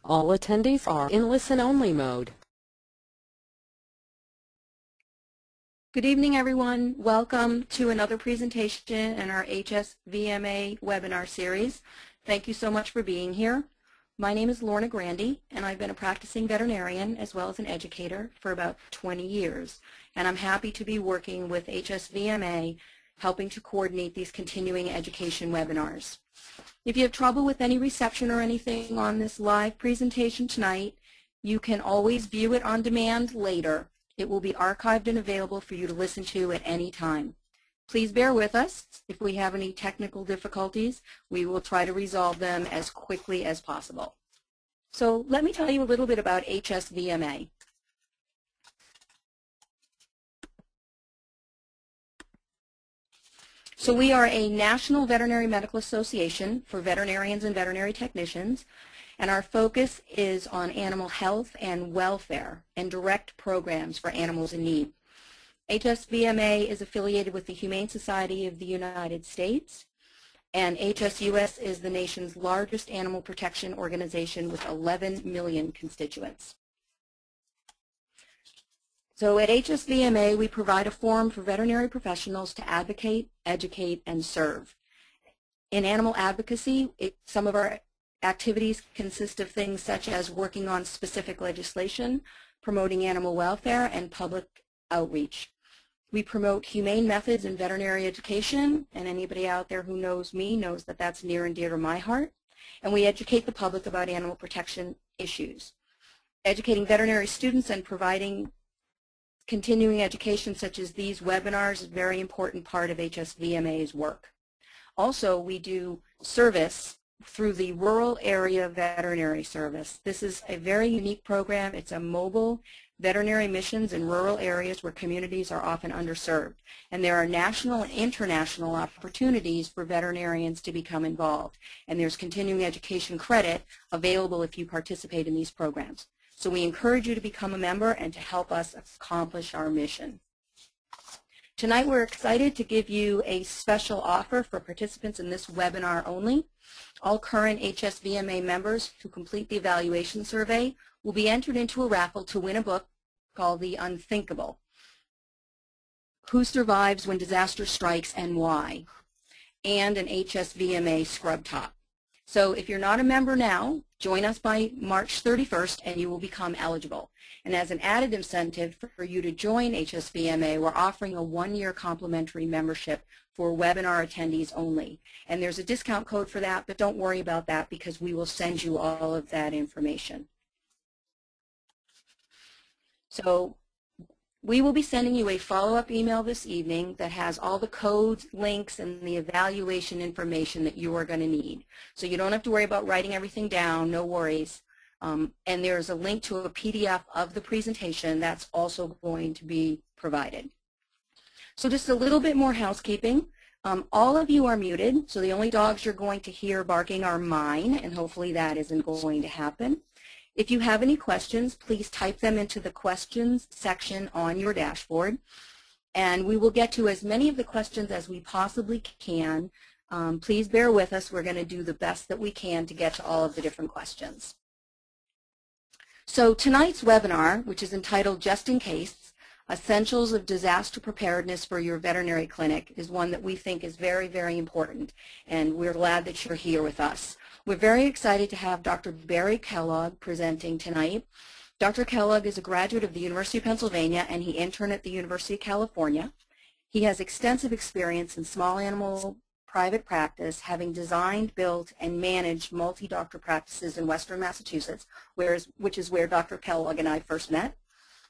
All attendees are in listen-only mode. Good evening, everyone. Welcome to another presentation in our HSVMA webinar series. Thank you so much for being here. My name is Lorna Grandy, and I've been a practicing veterinarian as well as an educator for about 20 years. And I'm happy to be working with HSVMA, helping to coordinate these continuing education webinars. If you have trouble with any reception or anything on this live presentation tonight, you can always view it on demand later. It will be archived and available for you to listen to at any time. Please bear with us. If we have any technical difficulties, we will try to resolve them as quickly as possible. So let me tell you a little bit about HSVMA. So we are a national veterinary medical association for veterinarians and veterinary technicians, and our focus is on animal health and welfare and direct programs for animals in need. HSVMA is affiliated with the Humane Society of the United States, and HSUS is the nation's largest animal protection organization with 11 million constituents. So at HSVMA, we provide a forum for veterinary professionals to advocate, educate, and serve. In animal advocacy, some of our activities consist of things such as working on specific legislation, promoting animal welfare, and public outreach. We promote humane methods in veterinary education, and anybody out there who knows me knows that that's near and dear to my heart. And we educate the public about animal protection issues. Educating veterinary students and providing continuing education such as these webinars is a very important part of HSVMA's work. Also, we do service through the Rural Area Veterinary Service. This is a very unique program. It's a mobile veterinary missions in rural areas where communities are often underserved. And there are national and international opportunities for veterinarians to become involved. And there's continuing education credit available if you participate in these programs. So we encourage you to become a member and to help us accomplish our mission. Tonight we're excited to give you a special offer for participants in this webinar only. All current HSVMA members who complete the evaluation survey will be entered into a raffle to win a book called The Unthinkable: Who Survives When Disaster Strikes and Why, and an HSVMA scrub top. So if you're not a member now, join us by March 31st and you will become eligible. And as an added incentive for you to join HSVMA, we're offering a 1-year complimentary membership for webinar attendees only. And there's a discount code for that, but don't worry about that because we will send you all of that information. So we will be sending you a follow-up email this evening that has all the codes, links, and the evaluation information that you are going to need. So you don't have to worry about writing everything down, no worries. And there's a link to a PDF of the presentation that's also going to be provided. So just a little bit more housekeeping. All of you are muted, so the only dogs you're going to hear barking are mine, and hopefully that isn't going to happen. If you have any questions, please type them into the questions section on your dashboard, and we will get to as many of the questions as we possibly can. Please bear with us. We're going to do the best that we can to get to all of the different questions. So tonight's webinar, which is entitled Just in Case, Essentials of Disaster Preparedness for Your Veterinary Clinic, is one that we think is very, very important, and we're glad that you're here with us. We're very excited to have Dr. Barry Kellogg presenting tonight. Dr. Kellogg is a graduate of the University of Pennsylvania, and he interned at the University of California. He has extensive experience in small animal private practice, having designed, built, and managed multi-doctor practices in Western Massachusetts, which is where Dr. Kellogg and I first met.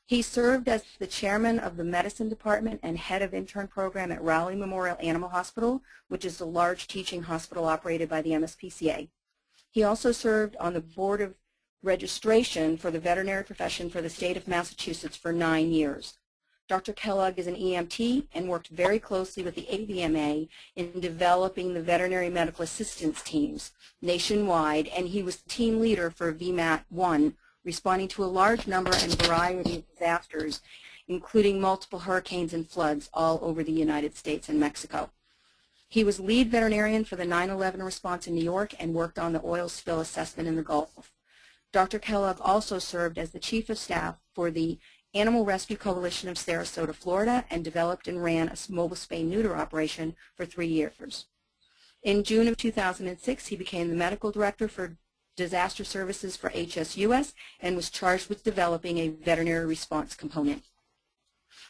He served as the chairman of the medicine department and head of intern program at Raleigh Memorial Animal Hospital, which is a large teaching hospital operated by the MSPCA. He also served on the board of registration for the veterinary profession for the state of Massachusetts for 9 years. Dr. Kellogg is an EMT and worked very closely with the HSVMA in developing the veterinary medical assistance teams nationwide, and he was team leader for VMAT 1, responding to a large number and variety of disasters, including multiple hurricanes and floods all over the United States and Mexico. He was lead veterinarian for the 9/11 response in New York and worked on the oil spill assessment in the Gulf. Dr. Kellogg also served as the Chief of Staff for the Animal Rescue Coalition of Sarasota, Florida, and developed and ran a mobile spay-neuter operation for 3 years. In June of 2006, he became the Medical Director for Disaster Services for HSUS and was charged with developing a veterinary response component.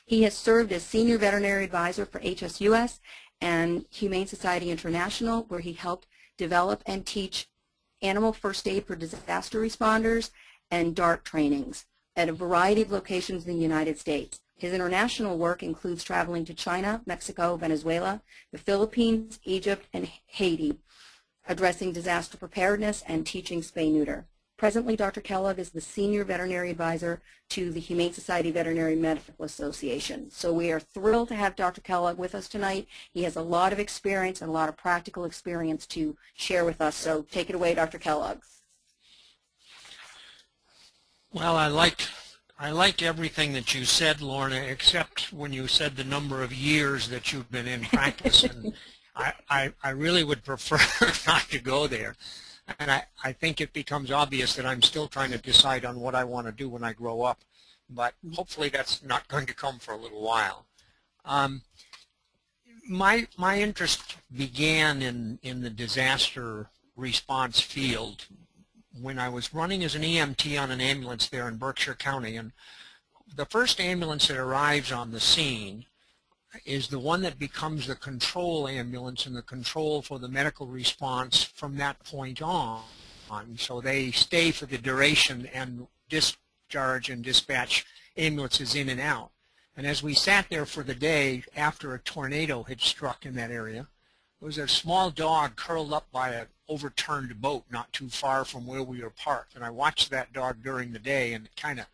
He has served as Senior Veterinary Advisor for HSUS and Humane Society International, where he helped develop and teach animal first aid for disaster responders and DART trainings at a variety of locations in the United States. His international work includes traveling to China, Mexico, Venezuela, the Philippines, Egypt, and Haiti, addressing disaster preparedness and teaching spay-neuter. Presently, Dr. Kellogg is the Senior Veterinary Advisor to the Humane Society Veterinary Medical Association. So we are thrilled to have Dr. Kellogg with us tonight. He has a lot of experience and a lot of practical experience to share with us. So take it away, Dr. Kellogg. Well, I liked everything that you said, Lorna, except when you said the number of years that you've been in practice. And I really would prefer not to go there. And I think it becomes obvious that I'm still trying to decide on what I want to do when I grow up. But hopefully that's not going to come for a little while. My interest began in the disaster response field when I was running as an EMT on an ambulance there in Berkshire County. And the first ambulance that arrives on the scene is the one that becomes the control ambulance and the control for the medical response from that point on. So they stay for the duration and discharge and dispatch ambulances in and out. And as we sat there for the day after a tornado had struck in that area, there was a small dog curled up by an overturned boat not too far from where we were parked. And I watched that dog during the day, and it kind of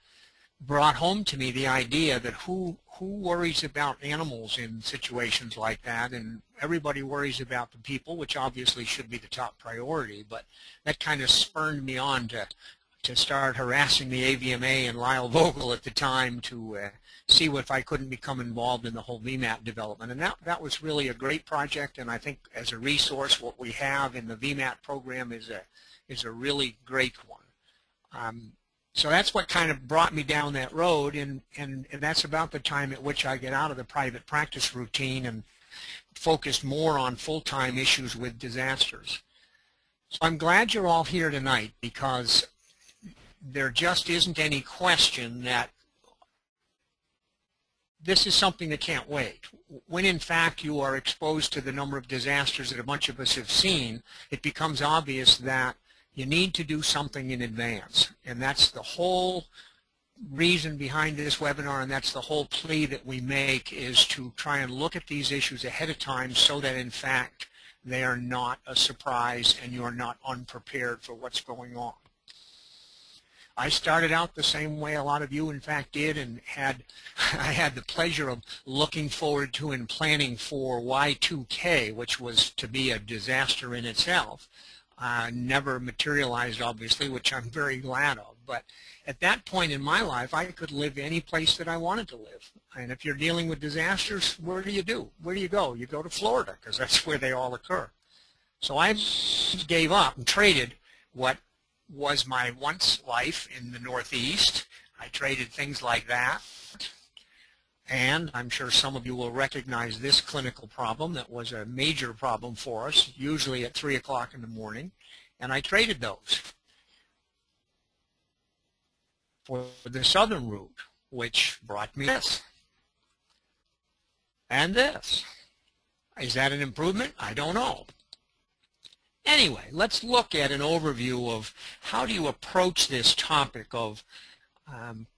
brought home to me the idea that who worries about animals in situations like that, and everybody worries about the people, which obviously should be the top priority, but that kind of spurred me on to start harassing the AVMA and Lyle Vogel at the time to see if I couldn't become involved in the whole VMAT development. And that was really a great project, and I think as a resource what we have in the VMAT program is a really great one. So that's what kind of brought me down that road, and that's about the time at which I get out of the private practice routine and focused more on full-time issues with disasters. So I'm glad you're all here tonight, because there just isn't any question that this is something that can't wait. When in fact you are exposed to the number of disasters that a bunch of us have seen, it becomes obvious that you need to do something in advance. And that's the whole reason behind this webinar, and that's the whole plea that we make, is to try and look at these issues ahead of time so that in fact they are not a surprise and you are not unprepared for what's going on. I started out the same way a lot of you in fact did, and I had the pleasure of looking forward to and planning for Y2K, which was to be a disaster in itself. Never materialized, obviously, which I'm very glad of. But at that point in my life, I could live any place that I wanted to live. And if you're dealing with disasters, where do you do? Where do you go? You go to Florida, because that's where they all occur. So I gave up and traded what was my once life in the Northeast. I traded things like that. And I'm sure some of you will recognize this clinical problem that was a major problem for us, usually at 3 o'clock in the morning. And I traded those for the southern route, which brought me this and this. Is that an improvement? I don't know. Anyway, let's look at an overview of how do you approach this topic of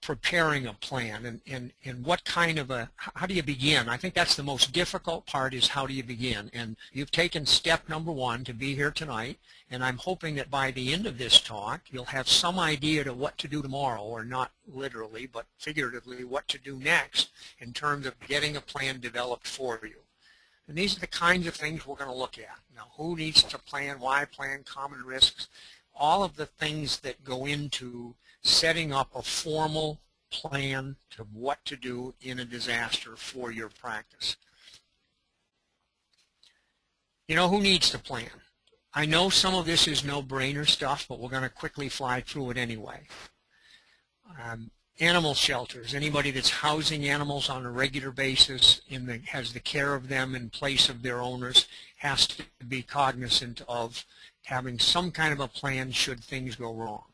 preparing a plan, and what kind of how do you begin? I think that's the most difficult part, is how do you begin? And you've taken step number one to be here tonight, and I'm hoping that by the end of this talk you'll have some idea to what to do tomorrow, or not literally but figuratively what to do next in terms of getting a plan developed for you. And these are the kinds of things we're going to look at. Now, who needs to plan, why plan, common risks, all of the things that go into setting up a formal plan to what to do in a disaster for your practice. You know, who needs to plan? I know some of this is no-brainer stuff, but we're going to quickly fly through it anyway. Animal shelters. Anybody that's housing animals on a regular basis has the care of them in place of their owners has to be cognizant of having some kind of a plan should things go wrong.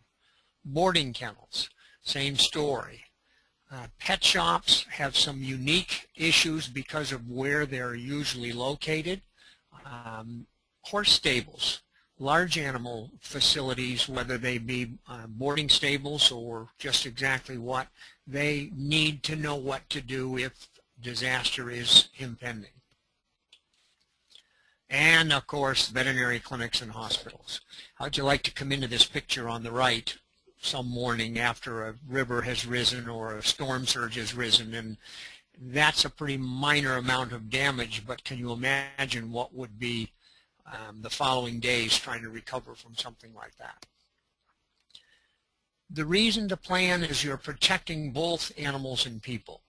Boarding kennels, same story. Pet shops have some unique issues because of where they're usually located. Horse stables, large animal facilities, whether they be boarding stables or just exactly what, they need to know what to do if disaster is impending. And of course, veterinary clinics and hospitals. How'd you like to come into this picture on the right some morning after a river has risen or a storm surge has risen, and that's a pretty minor amount of damage, but can you imagine what would be the following days trying to recover from something like that? The reason to plan is you're protecting both animals and people.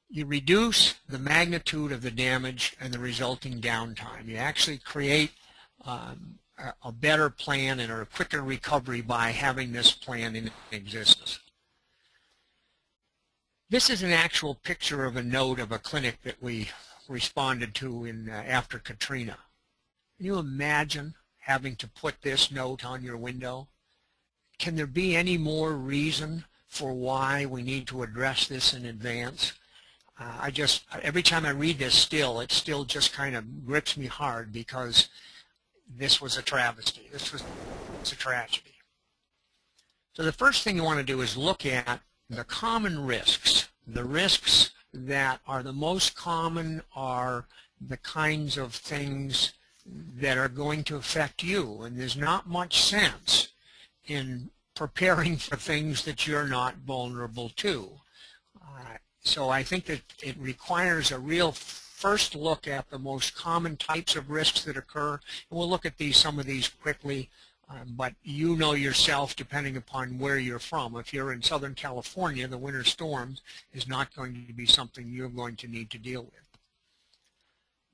You reduce the magnitude of the damage and the resulting downtime. You actually create a better plan and a quicker recovery by having this plan in existence. This is an actual picture of a note of a clinic that we responded to after Katrina. Can you imagine having to put this note on your window? Can there be any more reason for why we need to address this in advance? Every time I read this it still just kind of grips me hard, because this was a travesty. This was a tragedy. So the first thing you want to do is look at the common risks. The risks that are the most common are the kinds of things that are going to affect you, and there's not much sense in preparing for things that you're not vulnerable to. So I think that it requires a real first look at the most common types of risks that occur, and we'll look at some of these quickly, but you know yourself, depending upon where you're from. If you're in Southern California, the winter storms is not going to be something you're going to need to deal with.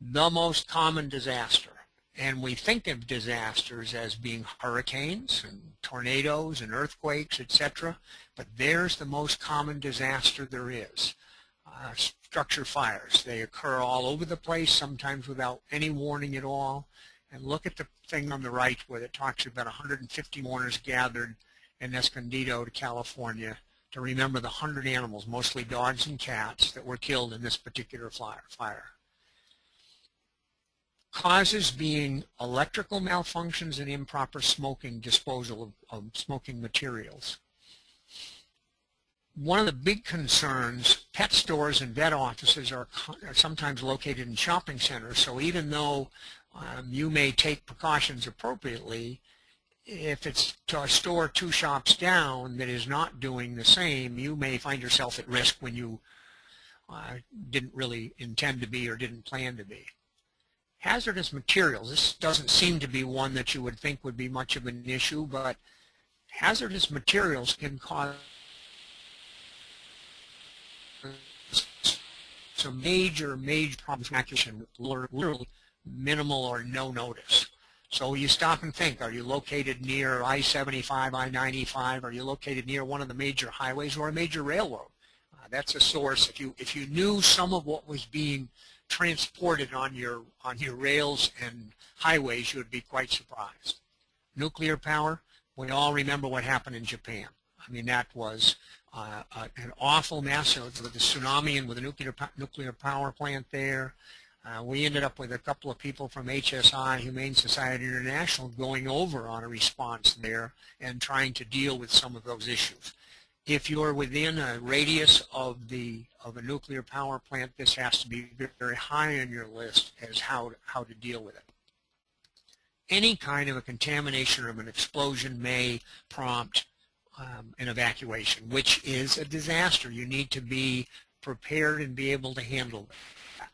The most common disaster, and we think of disasters as being hurricanes and tornadoes and earthquakes, etc., but there's the most common disaster there is. Structure fires. They occur all over the place, sometimes without any warning at all. And look at the thing on the right where it talks about 150 mourners gathered in Escondido, California, to remember the 100 animals, mostly dogs and cats, that were killed in this particular fire. Causes being electrical malfunctions and improper smoking disposal of smoking materials. One of the big concerns, pet stores and vet offices are sometimes located in shopping centers, so even though you may take precautions appropriately, if it's to a store 2 shops down that is not doing the same, you may find yourself at risk when you didn't really intend to be or didn't plan to be. Hazardous materials. This doesn't seem to be one that you would think would be much of an issue, but hazardous materials can cause some major problems with literally minimal or no notice. So you stop and think, are you located near I-75, I-95? Are you located near one of the major highways or a major railroad? That's a source. If you knew some of what was being transported on your rails and highways, you would be quite surprised. Nuclear power, we all remember what happened in Japan. I mean, that was an awful mess with the tsunami and with the nuclear power plant there. We ended up with a couple of people from HSI, Humane Society International, going over on a response there and trying to deal with some of those issues. If you're within a radius of a nuclear power plant, this has to be very high on your list as how to deal with it. Any kind of a contamination or an explosion may prompt an evacuation, which is a disaster. You need to be prepared and be able to handle that.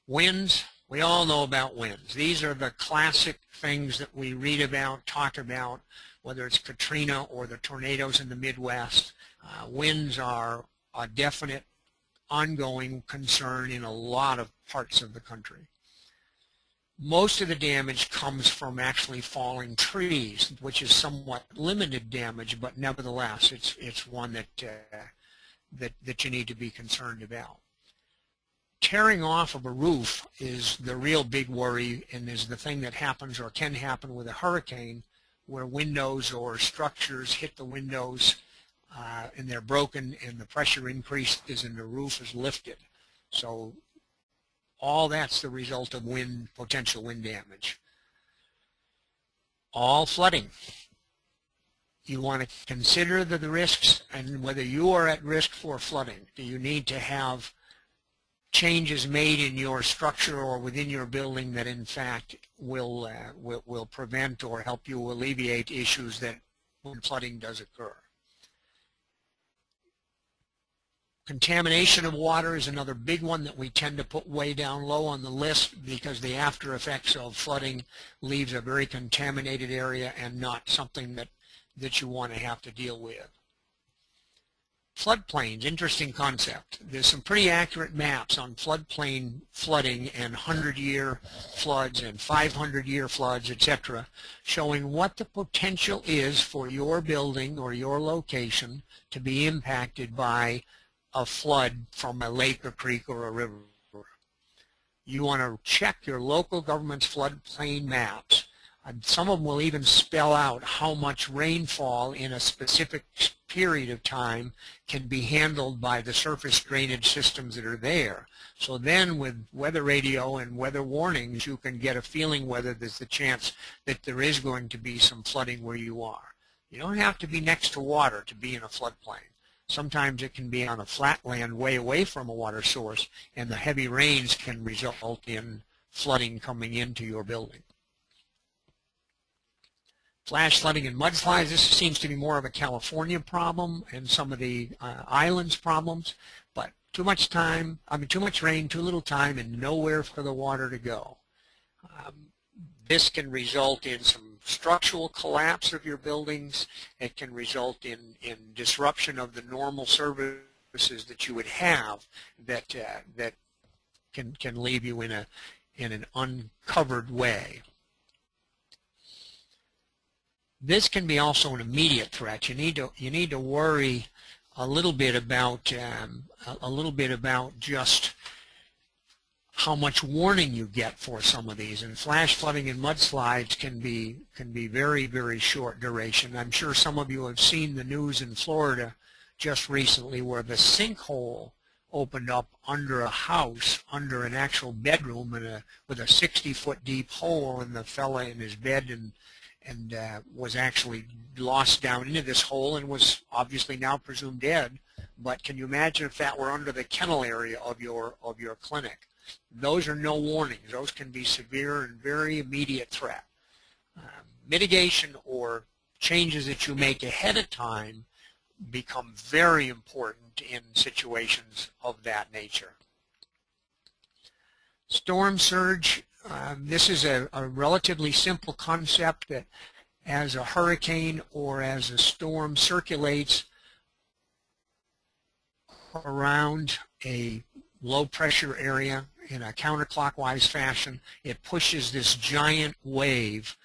Winds, we all know about winds. These are the classic things that we read about, talk about, whether it's Katrina or the tornadoes in the Midwest. Winds are a definite ongoing concern in a lot of parts of the country. Most of the damage comes from actually falling trees, which is somewhat limited damage, but nevertheless, it's one that you need to be concerned about. Tearing off of a roof is the real big worry, and is the thing that happens or can happen with a hurricane, where windows or structures hit the windows and they're broken, and the pressure increases and the roof is lifted. So all that's the result of potential wind damage. All flooding. You want to consider the risks and whether you are at risk for flooding. Do you need to have changes made in your structure or within your building that in fact will prevent or help you alleviate issues that when flooding does occur? Contamination of water is another big one that we tend to put way down low on the list, because the after effects of flooding leaves a very contaminated area and not something that you want to have to deal with. Floodplains, interesting concept. There's some pretty accurate maps on floodplain flooding and 100-year floods and 500-year floods, etc., showing what the potential is for your building or your location to be impacted by a flood from a lake or creek or a river. You want to check your local government's floodplain maps. Some of them will even spell out how much rainfall in a specific period of time can be handled by the surface drainage systems that are there. So then with weather radio and weather warnings, you can get a feeling whether there's the chance that there is going to be some flooding where you are. You don't have to be next to water to be in a floodplain. Sometimes it can be on a flat land way away from a water source, and the heavy rains can result in flooding coming into your building. Flash flooding and mudslides, this seems to be more of a California problem and some of the islands problems, but too much rain, too little time, and nowhere for the water to go. This can result in some structural collapse of your buildings. It can result in disruption of the normal services that you would have that can leave you in an uncovered way. This can be also an immediate threat. You need to worry a little bit about just how much warning you get for some of these. And flash flooding and mudslides can be very, very short duration. I'm sure some of you have seen the news in Florida just recently where the sinkhole opened up under a house, under an actual bedroom, with a 60-foot deep hole, and the fella in his bed and was actually lost down into this hole and was obviously now presumed dead. But can you imagine if that were under the kennel area of your clinic? Those are no warnings. Those can be severe and very immediate threat. Mitigation or changes that you make ahead of time become very important in situations of that nature. Storm surge, this is a relatively simple concept that as a hurricane or as a storm circulates around a low pressure area in a counterclockwise fashion, it pushes this giant wave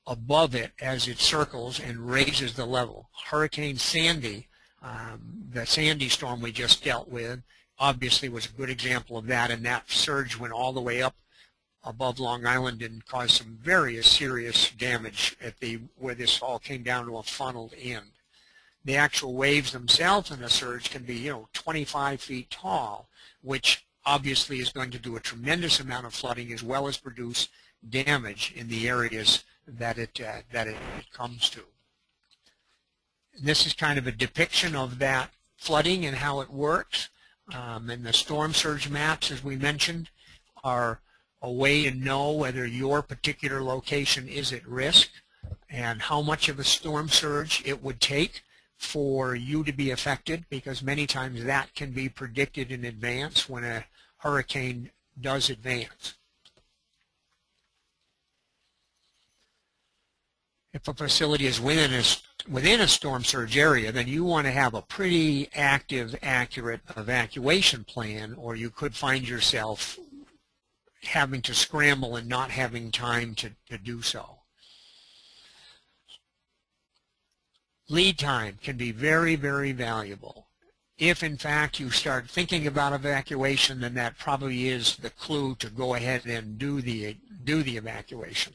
above it as it circles and raises the level. Hurricane Sandy, the Sandy storm we just dealt with, obviously was a good example of that, and that surge went all the way up above Long Island and caused some very serious damage at where this all came down to a funneled end. The actual waves themselves in a surge can be 25 feet tall, which obviously is going to do a tremendous amount of flooding as well as produce damage in the areas that it comes to. This is kind of a depiction of that flooding and how it works. And the storm surge maps, as we mentioned, are a way to know whether your particular location is at risk and how much of a storm surge it would take for you to be affected, because many times that can be predicted in advance when a hurricane does advance. If a facility is within within a storm surge area, then you want to have a pretty active, accurate evacuation plan, or you could find yourself having to scramble and not having time to do so. Lead time can be very, very valuable. If in fact you start thinking about evacuation, then that probably is the clue to go ahead and do the evacuation.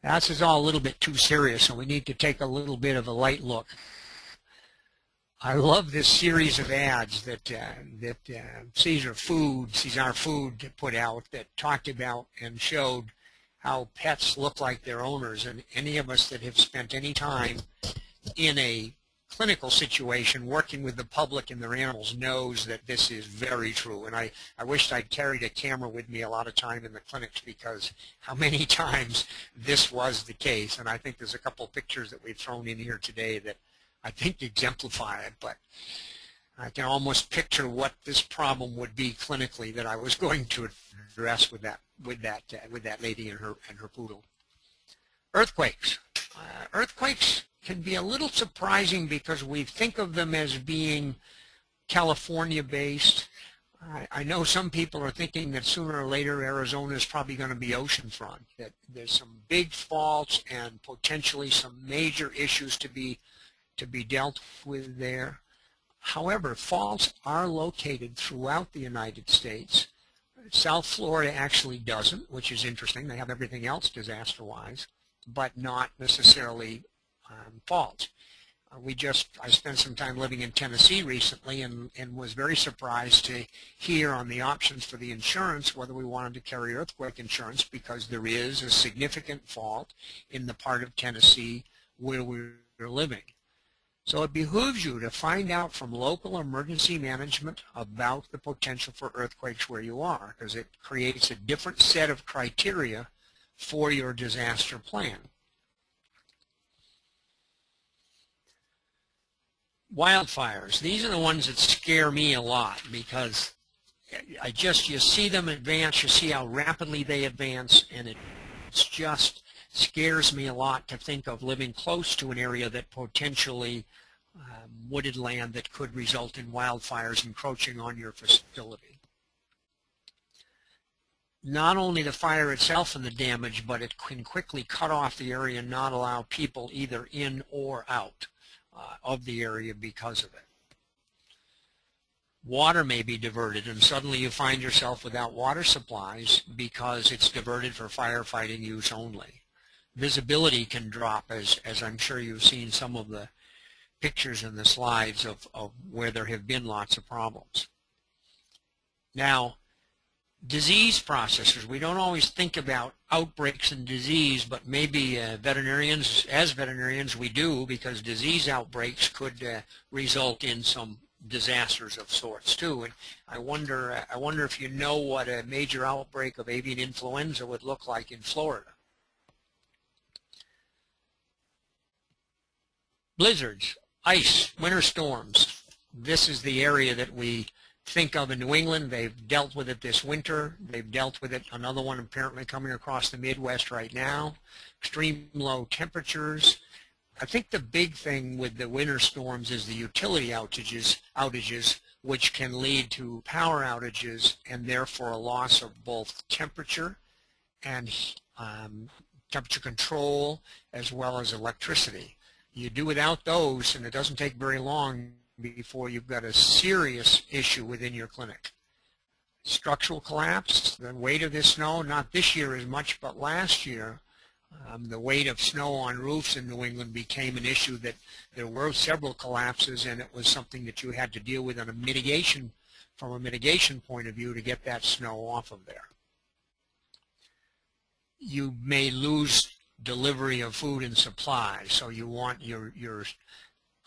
This is all a little bit too serious, so we need to take a little bit of a light look. I love this series of ads that Caesar Food put out that talked about and showed how pets look like their owners. And any of us that have spent any time in a clinical situation working with the public and their animals knows that this is very true. And I wished I'd carried a camera with me a lot of time in the clinics, because how many times this was the case. And I think there's a couple of pictures that we've thrown in here today that I think exemplify it, but I can almost picture what this problem would be clinically that I was going to address with that lady and her poodle. Earthquakes. Earthquakes can be a little surprising because we think of them as being California-based. I know some people are thinking that sooner or later Arizona is probably going to be oceanfront, that there's some big faults and potentially some major issues to be dealt with there. However, faults are located throughout the United States. South Florida actually doesn't, which is interesting. They have everything else disaster-wise, but not necessarily faults. I spent some time living in Tennessee recently and was very surprised to hear on the options for the insurance whether we wanted to carry earthquake insurance, because there is a significant fault in the part of Tennessee where we're living. So it behooves you to find out from local emergency management about the potential for earthquakes where you are, because it creates a different set of criteria for your disaster plan. Wildfires. These are the ones that scare me a lot, because you see them advance, you see how rapidly they advance, and it just scares me a lot to think of living close to an area that potentially wooded land that could result in wildfires encroaching on your facility. Not only the fire itself and the damage, but it can quickly cut off the area and not allow people either in or out of the area because of it. Water may be diverted, and suddenly you find yourself without water supplies because it's diverted for firefighting use only. Visibility can drop, as I'm sure you've seen some of the pictures in the slides of where there have been lots of problems. Now, disease processors. We don't always think about outbreaks and disease, but maybe as veterinarians we do, because disease outbreaks could result in some disasters of sorts too. And I wonder if you know what a major outbreak of avian influenza would look like in Florida. Blizzards, ice, winter storms. This is the area that we think of in New England. They've dealt with it this winter. They've dealt with it, another one apparently coming across the Midwest right now. Extreme low temperatures. I think the big thing with the winter storms is the utility outages, which can lead to power outages and therefore a loss of both temperature and temperature control as well as electricity. You do without those, and it doesn't take very long before you've got a serious issue within your clinic. Structural collapse, the weight of this snow, not this year as much, but last year, the weight of snow on roofs in New England became an issue that there were several collapses, and it was something that you had to deal with on a mitigation, from a mitigation point of view, to get that snow off of there. You may lose delivery of food and supply, so you want your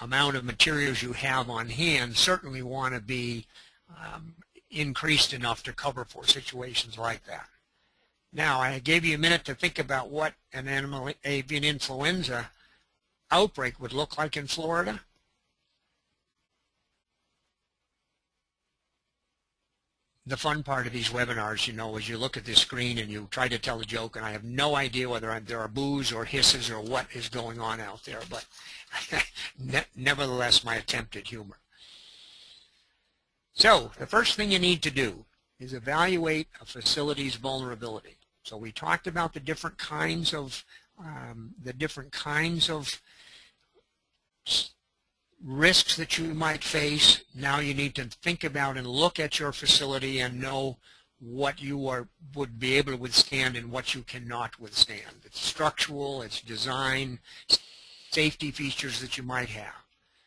amount of materials you have on hand certainly want to be increased enough to cover for situations like that. Now, I gave you a minute to think about what an animal avian influenza outbreak would look like in Florida. the fun part of these webinars, you know, is you look at this screen and you try to tell a joke, and I have no idea whether there are boos or hisses or what is going on out there, but nevertheless, my attempt at humor. So the first thing you need to do is evaluate a facility's vulnerability. So we talked about the different kinds of risks that you might face. Now you need to think about and look at your facility and know what you would be able to withstand and what you cannot withstand. It's structural, it's design, safety features that you might have.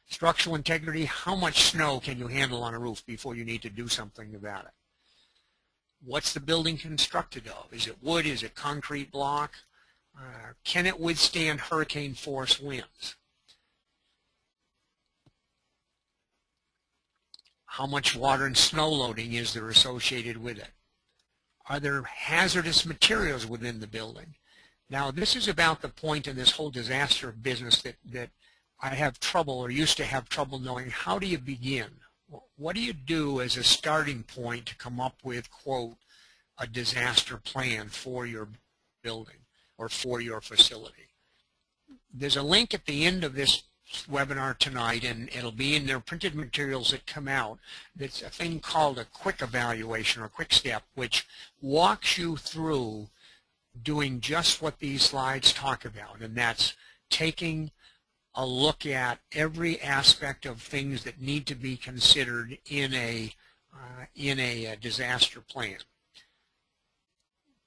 Structural integrity, how much snow can you handle on a roof before you need to do something about it? What's the building constructed of? Is it wood? Is it concrete block? Can it withstand hurricane force winds? How much water and snow loading is there associated with it? Are there hazardous materials within the building? Now, this is about the point in this whole disaster business that I have trouble, or used to have trouble, knowing how do you begin? What do you do as a starting point to come up with, quote, a disaster plan for your building or for your facility? There's a link at the end of this webinar tonight, and it'll be in their printed materials that come out. That's a thing called a quick evaluation or quick step, which walks you through doing just what these slides talk about, and that's taking a look at every aspect of things that need to be considered in a disaster plan.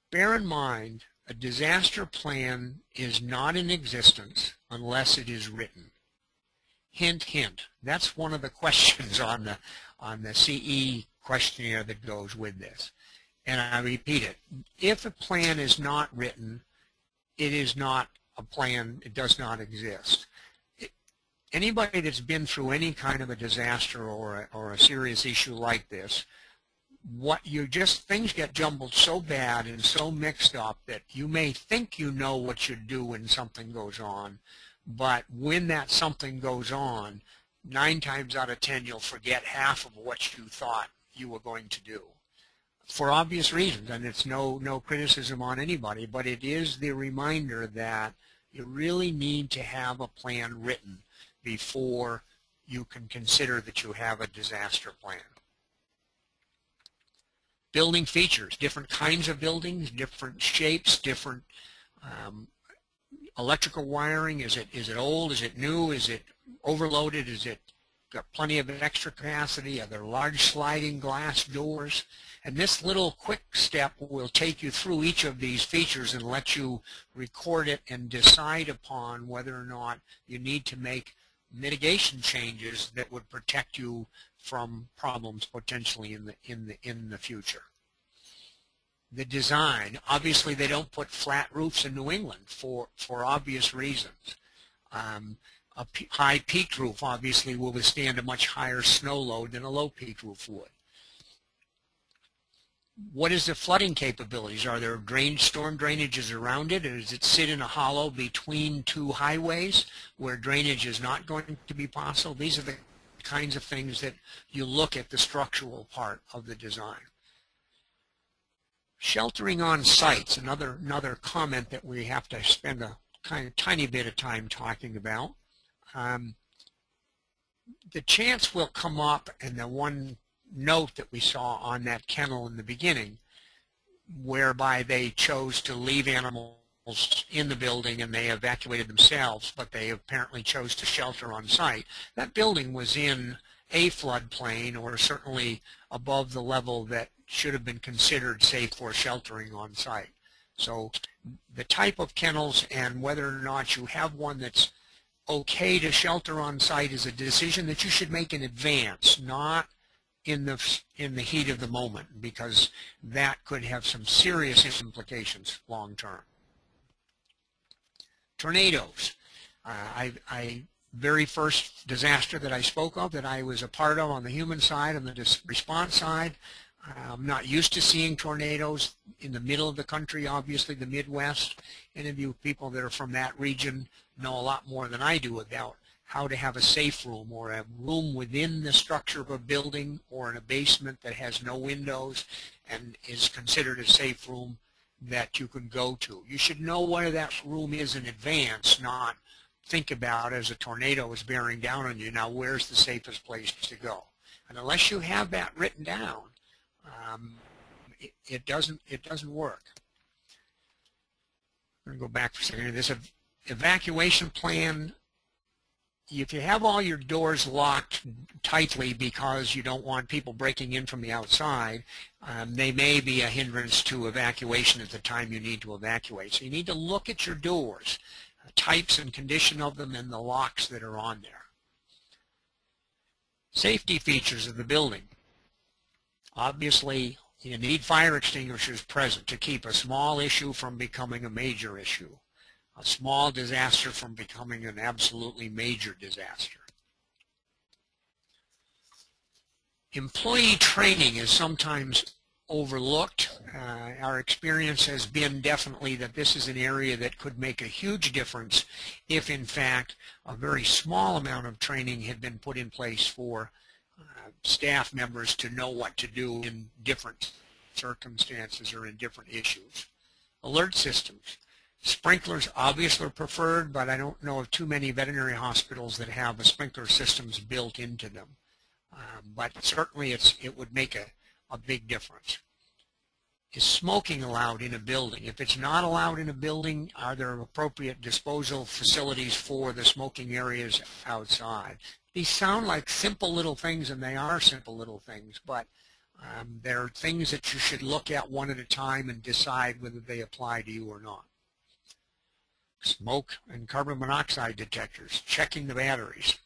Bear in mind, a disaster plan is not in existence unless it is written. Hint, hint. That's one of the questions on the CE questionnaire that goes with this. And I repeat it. If a plan is not written, it is not a plan. It does not exist. Anybody that's been through any kind of a disaster or a serious issue like this, things get jumbled so bad and so mixed up that you may think you know what you do when something goes on, but when that something goes on, 9 times out of 10 you'll forget half of what you thought you were going to do. For obvious reasons, and it's no criticism on anybody, but it is the reminder that you really need to have a plan written before you can consider that you have a disaster plan. Building features, different kinds of buildings, different shapes, different electrical wiring. Is it old? Is it new? Is it overloaded? Is it got plenty of extra capacity? Are there large sliding glass doors? And this little quick step will take you through each of these features and let you record it and decide upon whether or not you need to make mitigation changes that would protect you from problems potentially in the future. The design, obviously they don't put flat roofs in New England for obvious reasons. A high peaked roof obviously will withstand a much higher snow load than a low peaked roof would. What is the flooding capabilities? Are there storm drainages around it, or does it sit in a hollow between 2 highways where drainage is not going to be possible? These are the kinds of things that you look at the structural part of the design. Sheltering on sites, another comment that we have to spend a tiny bit of time talking about. The chance will come up, and the one note that we saw on that kennel in the beginning, whereby they chose to leave animals in the building and they evacuated themselves, but they apparently chose to shelter on site. That building was in a floodplain, or certainly above the level that should have been considered safe for sheltering on site. So the type of kennels and whether or not you have one that's okay to shelter on site is a decision that you should make in advance, not in the heat of the moment, because that could have some serious implications long term. Tornadoes. Very first disaster that I spoke of, that I was a part of on the human side, on the response side, I'm not used to seeing tornadoes in the middle of the country, obviously the Midwest. Any of you people that are from that region know a lot more than I do about how to have a safe room or a room within the structure of a building or in a basement that has no windows and is considered a safe room that you can go to. You should know where that room is in advance, not think about as a tornado is bearing down on you, now where's the safest place to go? And unless you have that written down, it doesn't work. I'm going to go back for a second. This evacuation plan, if you have all your doors locked tightly because you don't want people breaking in from the outside, they may be a hindrance to evacuation at the time you need to evacuate. So you need to look at your doors, types and condition of them, and the locks that are on there. Safety features of the building. Obviously, you need fire extinguishers present to keep a small issue from becoming a major issue, a small disaster from becoming an absolutely major disaster. Employee training is sometimes overlooked. Our experience has been definitely that this is an area that could make a huge difference if, in fact, a very small amount of training had been put in place for staff members to know what to do in different circumstances or in different issues. Alert systems. Sprinklers obviously are preferred, but I don't know of too many veterinary hospitals that have the sprinkler systems built into them. But certainly it would make a big difference. Is smoking allowed in a building? If it's not allowed in a building, are there appropriate disposal facilities for the smoking areas outside? These sound like simple little things, and they are simple little things, but they're things that you should look at one at a time and decide whether they apply to you or not. Smoke and carbon monoxide detectors, checking the batteries.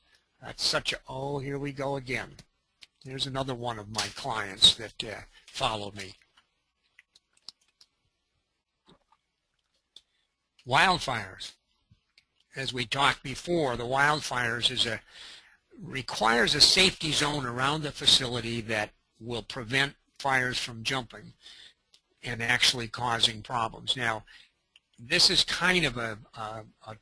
That's such a, oh, here we go again. Here's another one of my clients that followed me. Wildfires. As we talked before, the wildfires requires a safety zone around the facility that will prevent fires from jumping and actually causing problems. Now, this is kind of a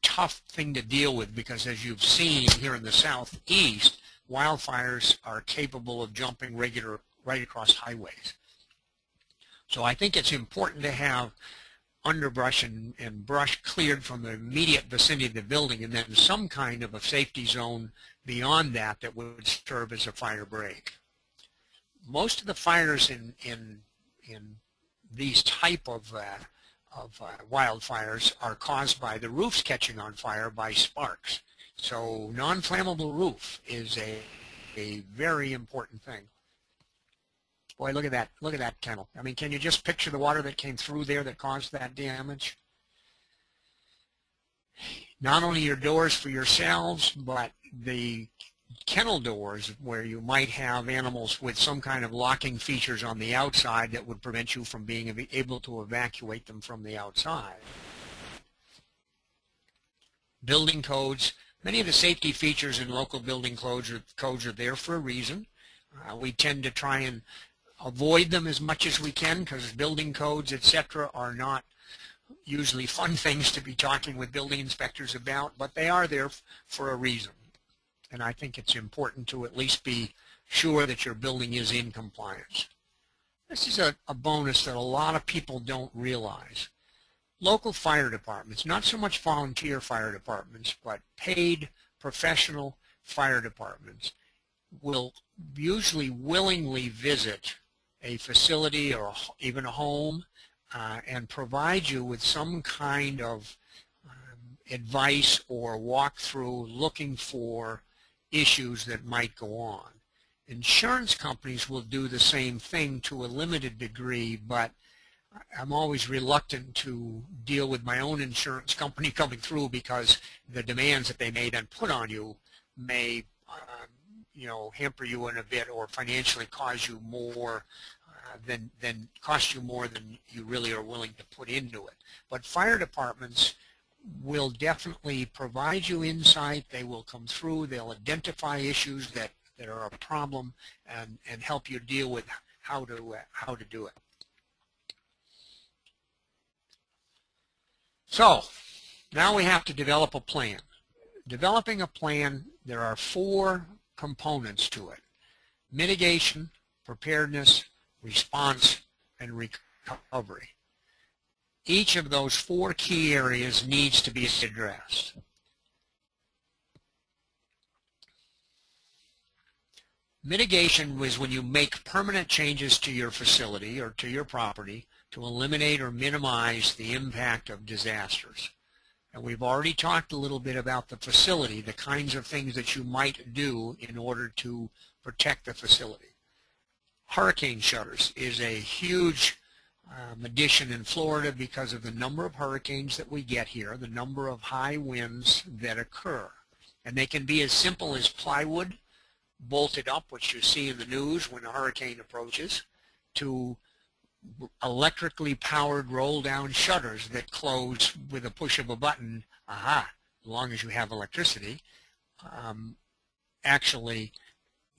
tough thing to deal with because, as you've seen here in the southeast, wildfires are capable of jumping right across highways. So I think it's important to have underbrush and brush cleared from the immediate vicinity of the building, and then some kind of a safety zone beyond that that would serve as a fire break. Most of the fires in these type of wildfires are caused by the roofs catching on fire by sparks. So non-flammable roof is a very important thing. Boy, look at that kennel. I mean, can you just picture the water that came through there that caused that damage? Not only your doors for yourselves, but the kennel doors where you might have animals with some kind of locking features on the outside that would prevent you from being able to evacuate them from the outside. Building codes. Many of the safety features in local building codes are there for a reason. We tend to try and avoid them as much as we can because building codes, etc., are not usually fun things to be talking with building inspectors about, but they are there for a reason. And I think it's important to at least be sure that your building is in compliance. This is a bonus that a lot of people don't realize. Local fire departments, not so much volunteer fire departments, but paid professional fire departments will usually willingly visit a facility or even a home and provide you with some kind of advice or walkthrough looking for issues that might go on. Insurance companies will do the same thing to a limited degree, but I'm always reluctant to deal with my own insurance company coming through because the demands that they may then put on you may hamper you in a bit or financially cause you more than cost you more than you really are willing to put into it. But fire departments will definitely provide you insight. They will come through. They'll identify issues that are a problem and help you deal with how to do it. So now we have to develop a plan. developing a plan, there are 4 components to it: mitigation, preparedness, response, and recovery. Each of those 4 key areas needs to be addressed. Mitigation was when you make permanent changes to your facility or to your property to eliminate or minimize the impact of disasters. And we've already talked a little bit about the facility, the kinds of things that you might do in order to protect the facility. Hurricane shutters is a huge addition in Florida because of the number of hurricanes that we get here, the number of high winds that occur. And they can be as simple as plywood bolted up, which you see in the news when a hurricane approaches, to electrically powered roll-down shutters that close with a push of a button. As long as you have electricity. Actually,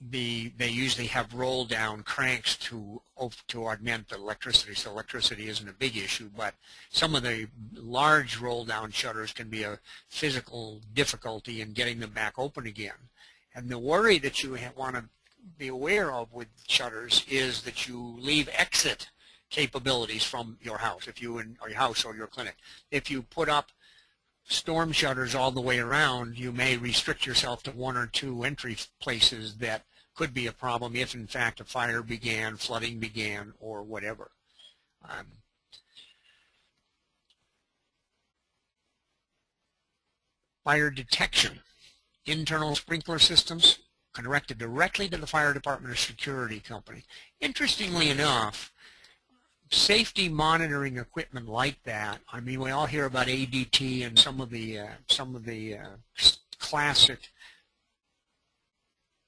they usually have roll-down cranks to augment the electricity, so electricity isn't a big issue, but some of the large roll-down shutters can be a physical difficulty in getting them back open again. And the worry that you want to be aware of with shutters is that you leave exit capabilities from your house, or your house or your clinic. If you put up storm shutters all the way around, you may restrict yourself to 1 or 2 entry places that could be a problem if in fact a fire began, flooding began, or whatever. Fire detection. Internal sprinkler systems connected directly to the fire department or security company. Interestingly enough, safety monitoring equipment like that, I mean, we all hear about ADT and some of the classic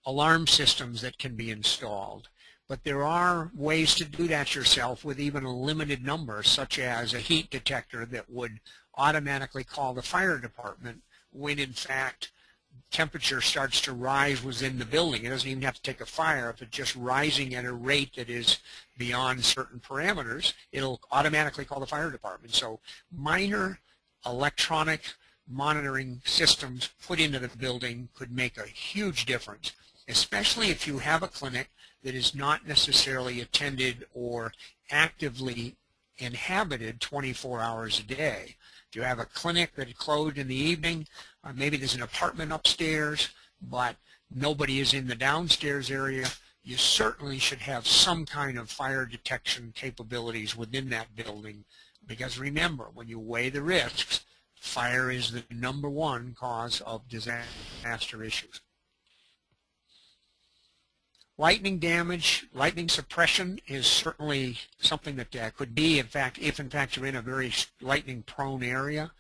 alarm systems that can be installed. But there are ways to do that yourself with even a limited number, such as a heat detector that would automatically call the fire department when in fact temperature starts to rise within the building. It doesn't even have to take a fire. If it's just rising at a rate that is beyond certain parameters, it'll automatically call the fire department. So minor electronic monitoring systems put into the building could make a huge difference, especially if you have a clinic that is not necessarily attended or actively inhabited 24 hours a day. If you have a clinic that is closed in the evening, maybe there's an apartment upstairs, but nobody is in the downstairs area, you certainly should have some kind of fire detection capabilities within that building, because remember, when you weigh the risks, fire is the #1 cause of disaster issues. Lightning damage, lightning suppression is certainly something that could be, in fact, if in fact you're in a very lightning-prone area.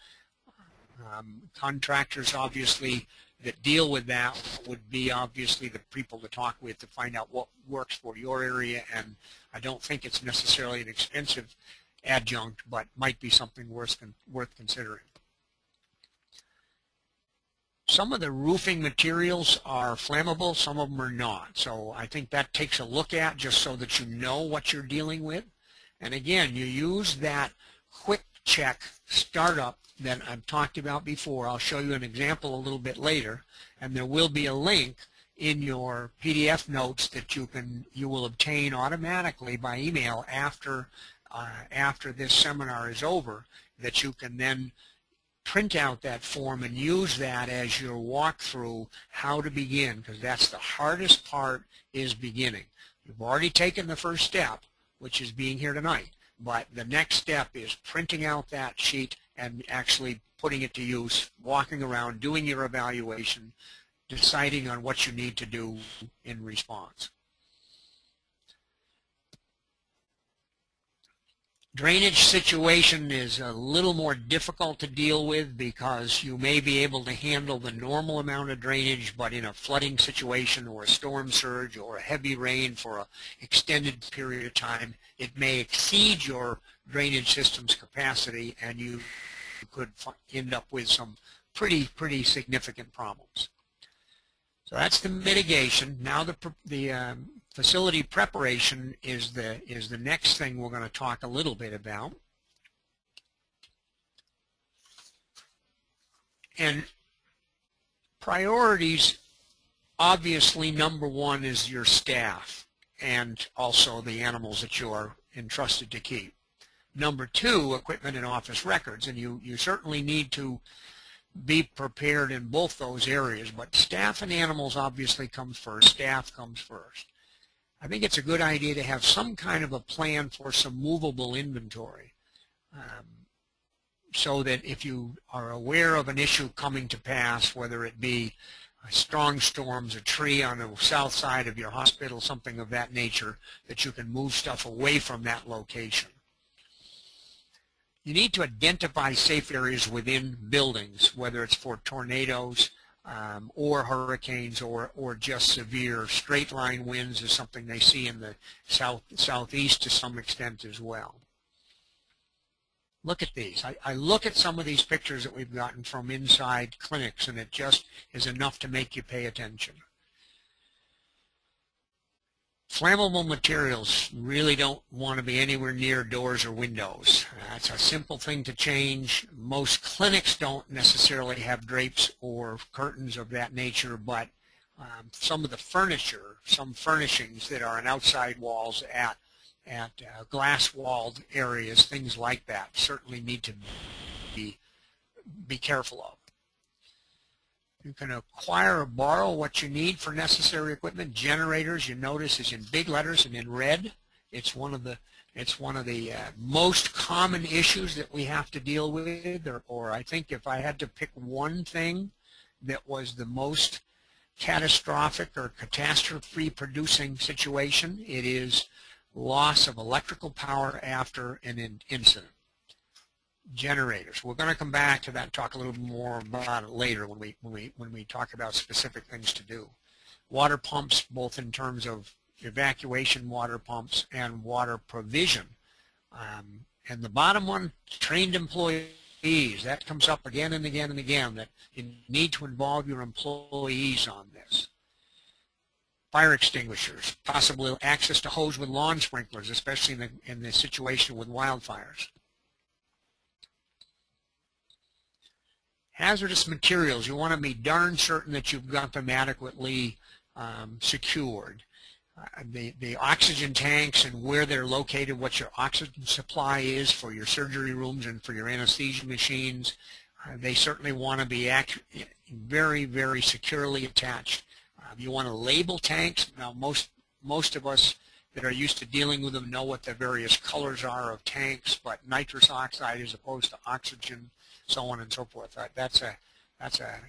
Contractors, obviously, that deal with that would be obviously the people to talk with to find out what works for your area, and I don't think it's necessarily an expensive adjunct, but might be something worth considering. Some of the roofing materials are flammable, some of them are not. So I think that takes a look at just so that you know what you're dealing with. And again, you use that quick check startup that I've talked about before. I'll show you an example a little bit later, and there will be a link in your PDF notes that you will obtain automatically by email after this seminar is over, that you can then print out that form and use that as your walkthrough how to begin, because that's the hardest part, is beginning. You've already taken the first step, which is being here tonight, but the next step is printing out that sheet and actually putting it to use, walking around, doing your evaluation, deciding on what you need to do in response. Drainage situation is a little more difficult to deal with because you may be able to handle the normal amount of drainage, but in a flooding situation or a storm surge or a heavy rain for an extended period of time, it may exceed your drainage system's capacity, and you could end up with some pretty significant problems. So that's the mitigation. Now the facility preparation is the next thing we're going to talk a little bit about. And Priorities, obviously number one is your staff and also the animals that you are entrusted to keep. Number two, equipment and office records, and you certainly need to be prepared in both those areas, but staff and animals obviously comes first. Staff comes first. I think it's a good idea to have some kind of a plan for some movable inventory, so that if you are aware of an issue coming to pass, whether it be strong storms, a tree on the south side of your hospital, something of that nature, that you can move stuff away from that location. You need to identify safe areas within buildings, whether it's for tornadoes or hurricanes or just severe straight line winds is something they see in the southeast to some extent as well. Look at these. I look at some of these pictures that we've gotten from inside clinics, and it just is enough to make you pay attention. Flammable materials really don't want to be anywhere near doors or windows. That's a simple thing to change. Most clinics don't necessarily have drapes or curtains of that nature, but some of the furniture, some furnishings that are on outside walls at glass-walled areas, things like that, certainly need to be careful of. You can acquire or borrow what you need for necessary equipment. Generators, you notice, is in big letters and in red. It's one of the most common issues that we have to deal with, or I think if I had to pick one thing that was the most catastrophic or catastrophe producing situation, it is loss of electrical power after an incident. Generators. We're going to come back to that and talk a little more about it later when we talk about specific things to do. Water pumps, both in terms of evacuation water pumps and water provision. And the bottom one, trained employees. That comes up again and again and again, that you need to involve your employees on this. Fire extinguishers, possibly access to hose with lawn sprinklers, especially in the situation with wildfires. Hazardous materials, you want to be darn certain that you've got them adequately secured. The oxygen tanks and where they're located, what your oxygen supply is for your surgery rooms and for your anesthesia machines, they certainly want to be very, very securely attached. You want to label tanks. Now, most of us that are used to dealing with them know what the various colors are of tanks, but nitrous oxide as opposed to oxygen, so on and so forth. That's a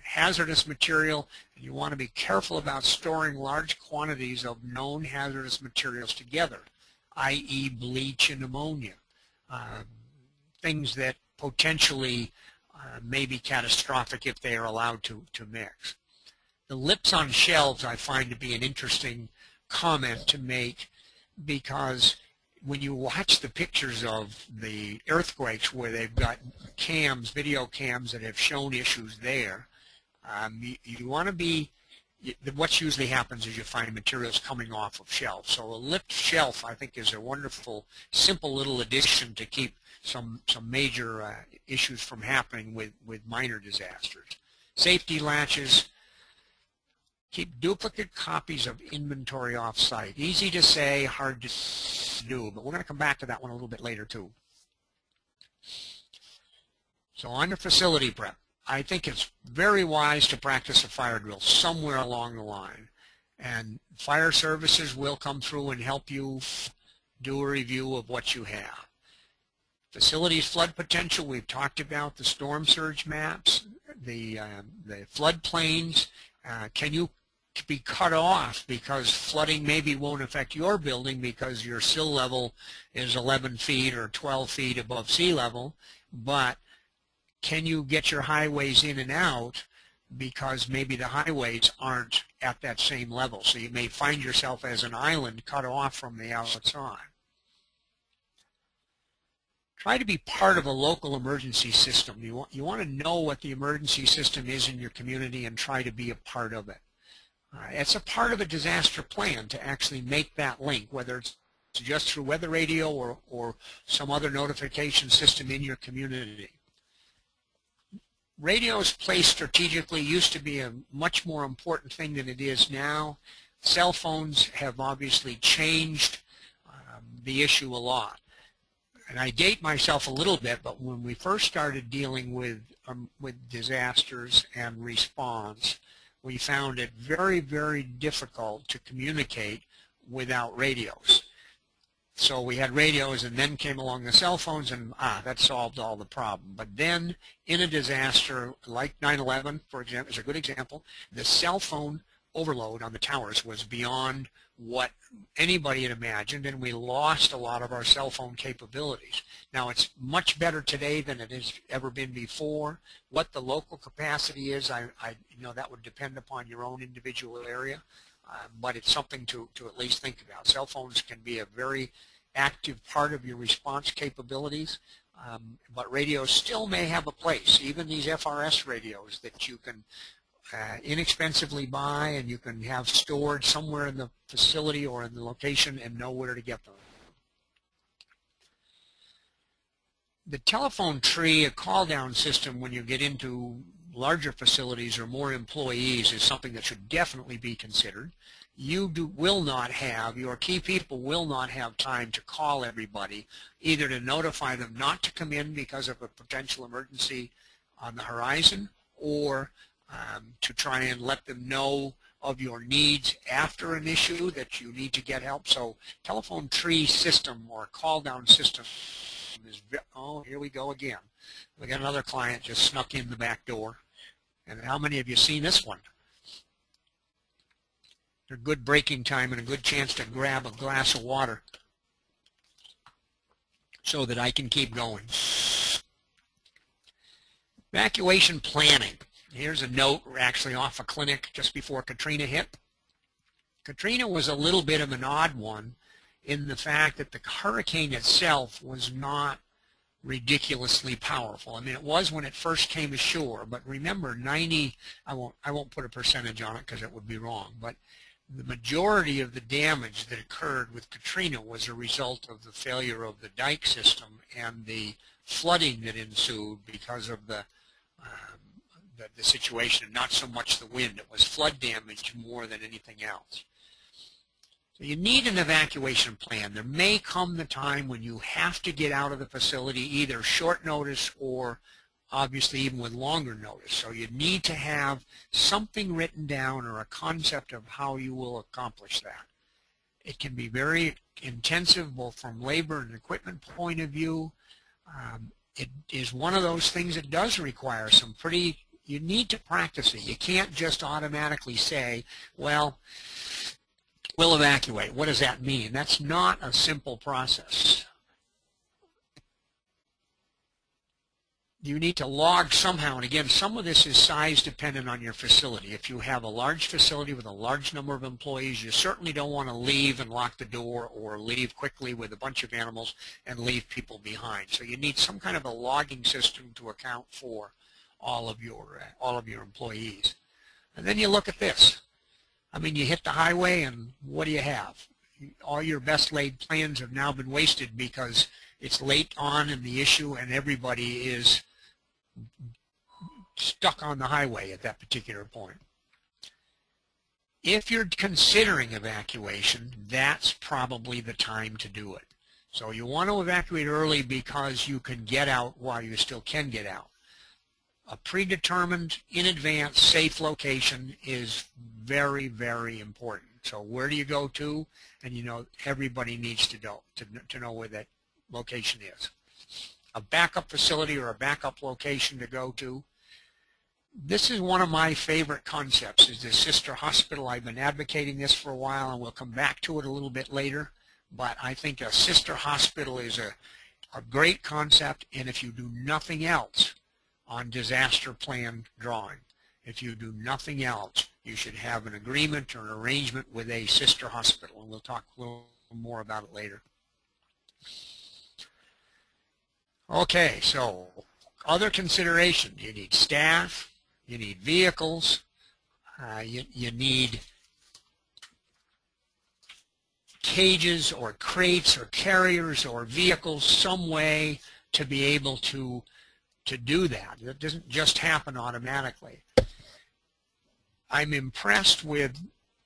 hazardous material, and you want to be careful about storing large quantities of known hazardous materials together, i.e. bleach and ammonia, things that potentially may be catastrophic if they are allowed to mix. The lips on shelves I find to be an interesting comment to make, because when you watch the pictures of the earthquakes where they've got cams, video cams that have shown issues there, you want to be, what usually happens is you find materials coming off of shelves. So a lipped shelf, I think, is a wonderful, simple little addition to keep some major issues from happening with minor disasters. Safety latches. Keep duplicate copies of inventory off-site. Easy to say, hard to do, but we're going to come back to that one a little bit later too. So on your facility prep, I think it's very wise to practice a fire drill somewhere along the line. And fire services will come through and help you do a review of what you have. Facilities flood potential, we've talked about the storm surge maps, the flood plains. Can you be cut off because flooding maybe won't affect your building because your sill level is 11 feet or 12 feet above sea level, but can you get your highways in and out because maybe the highways aren't at that same level? So you may find yourself as an island cut off from the outside. Try to be part of a local emergency system. You want to know what the emergency system is in your community and try to be a part of it. It's a part of a disaster plan to actually make that link, whether it's just through weather radio or some other notification system in your community. radios placed strategically used to be a much more important thing than it is now. Cell phones have obviously changed the issue a lot. And I date myself a little bit, but when we first started dealing with disasters and response, we found it very, very difficult to communicate without radios. So we had radios, and then came along the cell phones, and that solved all the problem. But then in a disaster like 9/11, for example, is a good example, the cell phone overload on the towers was beyond what anybody had imagined, and we lost a lot of our cell phone capabilities. Now, it's much better today than it has ever been before. What the local capacity is, I know that would depend upon your own individual area, but it's something to at least think about. Cell phones can be a very active part of your response capabilities, but radios still may have a place, even these FRS radios that you can inexpensively buy and you can have stored somewhere in the facility or in the location and know where to get them. The telephone tree, a call down system when you get into larger facilities or more employees, is something that should definitely be considered. Will not have, your key people will not have time to call everybody, either to notify them not to come in because of a potential emergency on the horizon, or to try and let them know of your needs after an issue that you need to get help. So telephone tree system or call down system is, oh, here we go again. We got another client just snuck in the back door. And how many of you seen this one? A good breaking time and a good chance to grab a glass of water so that I can keep going. Evacuation planning. Here's a note actually off a clinic just before Katrina hit. Katrina was a little bit of an odd one in the fact that the hurricane itself was not ridiculously powerful. I mean, it was when it first came ashore, but remember, I won't put a percentage on it because it would be wrong, but the majority of the damage that occurred with Katrina was a result of the failure of the dike system and the flooding that ensued because of the situation, and not so much the wind. It was flood damage more than anything else. So you need an evacuation plan. There may come the time when you have to get out of the facility, either short notice or obviously even with longer notice. So you need to have something written down or a concept of how you will accomplish that. It can be very intensive both from labor and equipment point of view. It is one of those things that does require some you need to practice it. You can't just automatically say, well, we'll evacuate. What does that mean? That's not a simple process. You need to log somehow, and again, some of this is size dependent on your facility. If you have a large facility with a large number of employees, you certainly don't want to leave and lock the door or leave quickly with a bunch of animals and leave people behind. So you need some kind of a logging system to account for all of your employees. And then you look at this. I mean, you hit the highway, and what do you have? All your best laid plans have now been wasted because it's late on in the issue and everybody is stuck on the highway at that particular point. If you're considering evacuation, that's probably the time to do it. So you want to evacuate early because you can get out while you still can get out. A predetermined, in advance, safe location is very, very important. So where do you go to? And you know, everybody needs to know where that location is. A backup facility or a backup location to go to. This is one of my favorite concepts, is the sister hospital. I've been advocating this for a while, and we'll come back to it a little bit later. But I think a sister hospital is a great concept, and if you do nothing else on disaster plan drawing, if you do nothing else, you should have an agreement or an arrangement with a sister hospital, and we'll talk a little more about it later. Okay, so other considerations. You need staff, you need vehicles, you need cages or crates or carriers or vehicles, some way to be able to to do that. It doesn't just happen automatically. I'm impressed with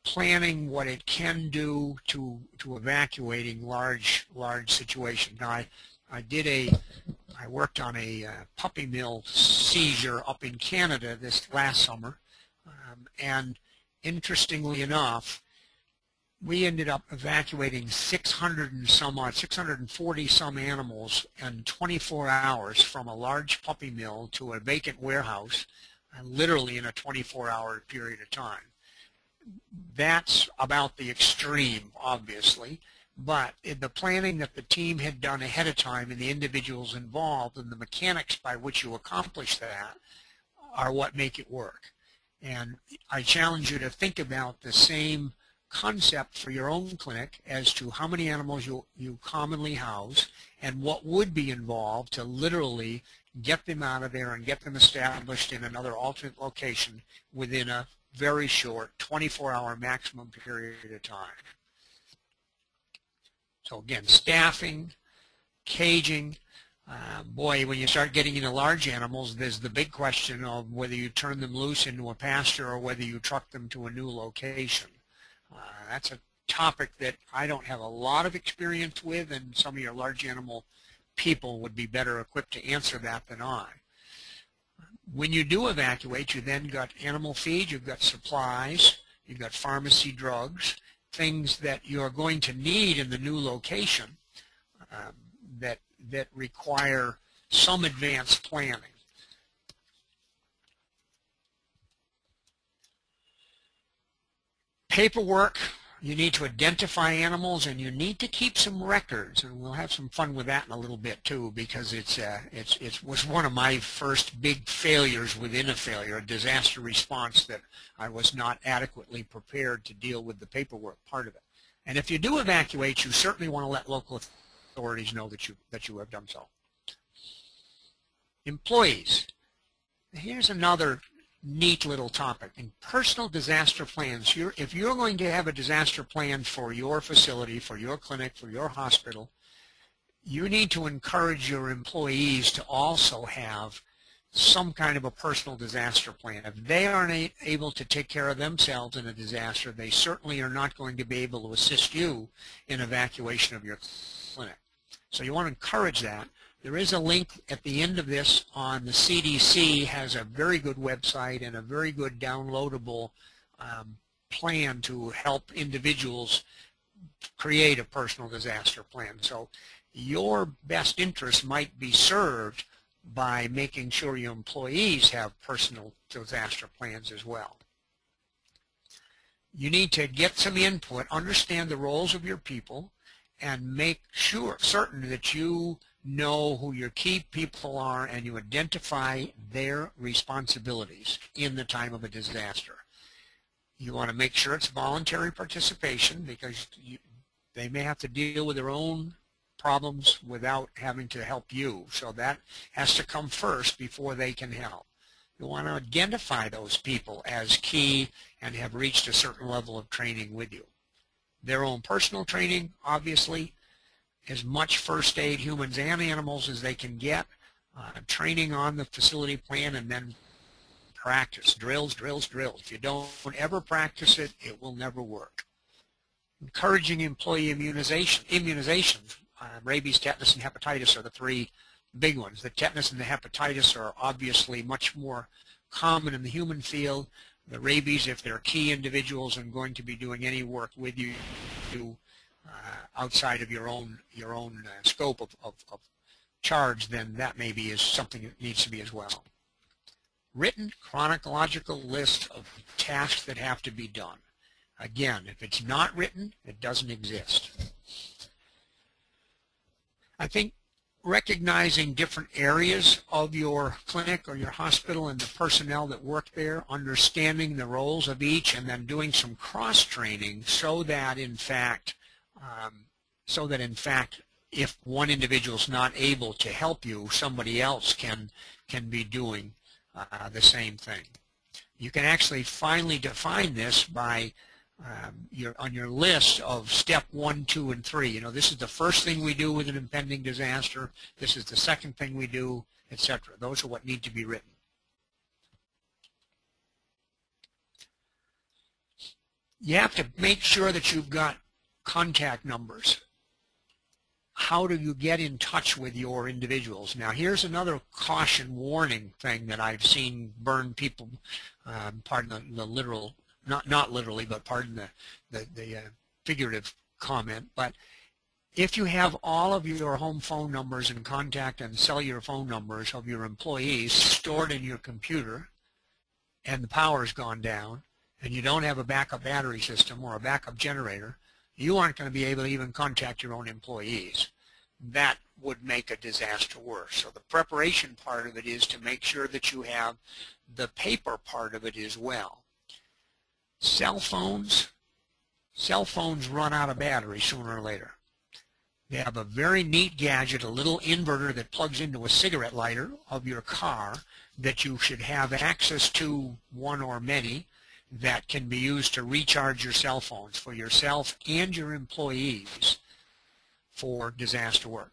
planning what it can do to evacuating large situations. Now, I worked on a puppy mill seizure up in Canada this last summer, and interestingly enough, we ended up evacuating 640 some animals in 24 hours from a large puppy mill to a vacant warehouse, literally in a 24-hour period of time. That's about the extreme, obviously, but in the planning that the team had done ahead of time and the individuals involved and the mechanics by which you accomplish that are what make it work. And I challenge you to think about the same concept for your own clinic as to how many animals you commonly house and what would be involved to literally get them out of there and get them established in another alternate location within a very short 24-hour maximum period of time. So again, staffing, caging. Boy, when you start getting into large animals, there's the big question of whether you turn them loose into a pasture or whether you truck them to a new location. That's a topic that I don't have a lot of experience with, and some of your large animal people would be better equipped to answer that than I. When you do evacuate, you then got animal feed, you've got supplies, you've got pharmacy drugs, things that you're going to need in the new location that require some advanced planning. Paperwork, you need to identify animals and you need to keep some records, and we'll have some fun with that in a little bit too, because it was one of my first big failures within a failure, a disaster response, that I was not adequately prepared to deal with the paperwork part of it. And if you do evacuate, you certainly want to let local authorities know that you have done so. Employees. Here's another neat little topic. In personal disaster plans, if you're going to have a disaster plan for your facility, for your clinic, for your hospital, you need to encourage your employees to also have some kind of a personal disaster plan. If they aren't able to take care of themselves in a disaster, they certainly are not going to be able to assist you in evacuation of your clinic. So you want to encourage that. There is a link at the end of this on the CDC, has a very good website and a very good downloadable plan to help individuals create a personal disaster plan. So your best interest might be served by making sure your employees have personal disaster plans as well. You need to get some input, understand the roles of your people, and make certain that you know who your key people are and you identify their responsibilities in the time of a disaster. You want to make sure it's voluntary participation, because they may have to deal with their own problems without having to help you. So that has to come first before they can help. You want to identify those people as key and have reached a certain level of training with you. Their own personal training, obviously, as much first aid, humans and animals, as they can get, training on the facility plan, and then practice. Drills, drills, drills. If you don't ever practice it, it will never work. Encouraging employee immunizations. Rabies, tetanus, and hepatitis are the three big ones. The tetanus and the hepatitis are obviously much more common in the human field. The rabies, if they're key individuals and going to be doing any work with you outside of your own scope of charge, then that maybe is something that needs to be as well. Written chronological list of tasks that have to be done. Again, if it's not written, it doesn't exist. I think recognizing different areas of your clinic or your hospital and the personnel that work there, understanding the roles of each, and then doing some cross-training so that in fact if one individual is not able to help you, somebody else can be doing the same thing. You can actually finally define this by on your list of step 1, 2, and 3. You know, this is the first thing we do with an impending disaster. This is the second thing we do. etc. Those are what need to be written. You have to make sure that you've got contact numbers. How do you get in touch with your individuals? Now, here's another caution warning thing that I've seen burn people, pardon the literal, not literally, but pardon the figurative comment. But if you have all of your home phone numbers and contact and cellular phone numbers of your employees stored in your computer and the power's gone down and you don't have a backup battery system or a backup generator, you aren't going to be able to even contact your own employees. That would make a disaster worse. So the preparation part of it is to make sure that you have the paper part of it as well. Cell phones run out of battery sooner or later. They have a very neat gadget, a little inverter that plugs into a cigarette lighter of your car that you should have access to, one or many, that can be used to recharge your cell phones for yourself and your employees for disaster work.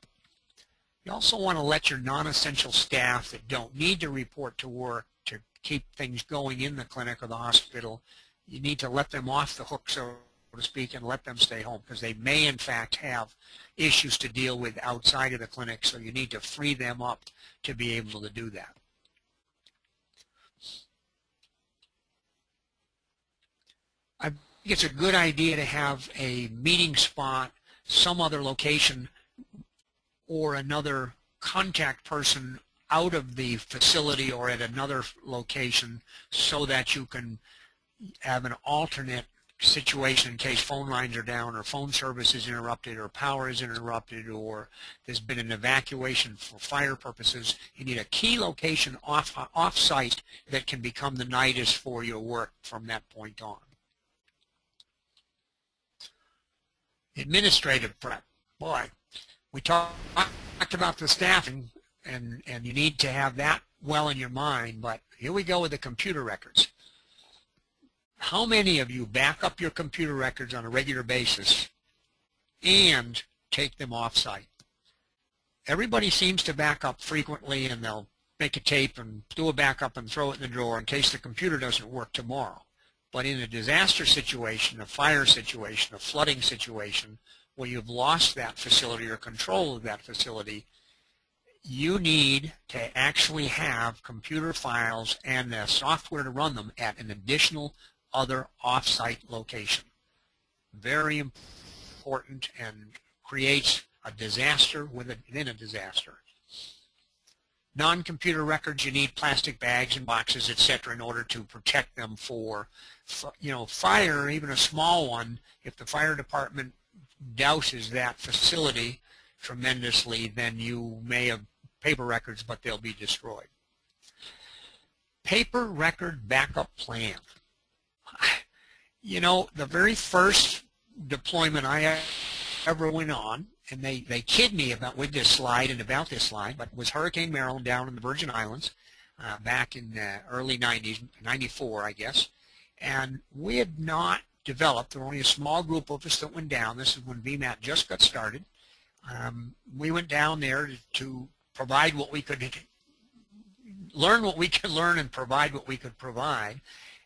You also want to let your non-essential staff that don't need to report to work to keep things going in the clinic or the hospital, you need to let them off the hook, so to speak, and let them stay home, because they may in fact have issues to deal with outside of the clinic, so you need to free them up to be able to do that. I think it's a good idea to have a meeting spot, some other location, or another contact person out of the facility or at another location so that you can have an alternate situation in case phone lines are down or phone service is interrupted or power is interrupted or there's been an evacuation for fire purposes. You need a key location off-site that can become the nidus for your work from that point on. Administrative prep. Boy, we talked about the staffing, and you need to have that well in your mind, but here we go with the computer records. How many of you back up your computer records on a regular basis and take them off-site? Everybody seems to back up frequently, and they'll make a tape and do a backup and throw it in the drawer in case the computer doesn't work tomorrow. But in a disaster situation, a fire situation, a flooding situation, where you've lost that facility or control of that facility, you need to actually have computer files and the software to run them at an additional other off-site location. Very important, and creates a disaster within a disaster. Non-computer records, you need plastic bags and boxes, etc., in order to protect them for, fire, even a small one. If the fire department douses that facility tremendously, then you may have paper records, but they'll be destroyed. Paper record backup plan. The very first deployment I ever went on, and they kid me with this slide and about this slide, but it was Hurricane Marilyn down in the Virgin Islands back in the early 90s, 94 I guess, and we had not developed, there were only a small group of us that went down. This is when VMAT just got started. We went down there to provide what we could, learn what we could learn and provide what we could provide.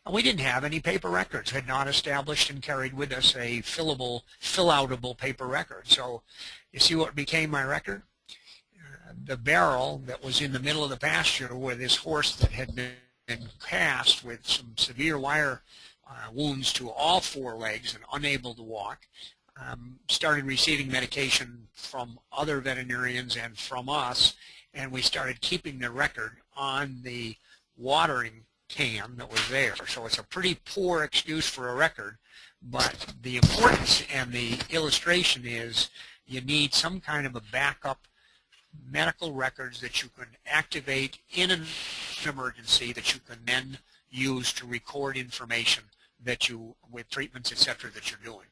And we didn't have any paper records, had not established and carried with us a fill-outable paper record. So you see what became my record? The barrel that was in the middle of the pasture where this horse that had been cast with some severe wire wounds to all four legs and unable to walk, started receiving medication from other veterinarians and from us, and we started keeping the record on the watering can that was there. So it's a pretty poor excuse for a record, but the importance and the illustration is you need some kind of a backup medical records that you can activate in an emergency that you can then use to record information that you, with treatments, etc., that you're doing.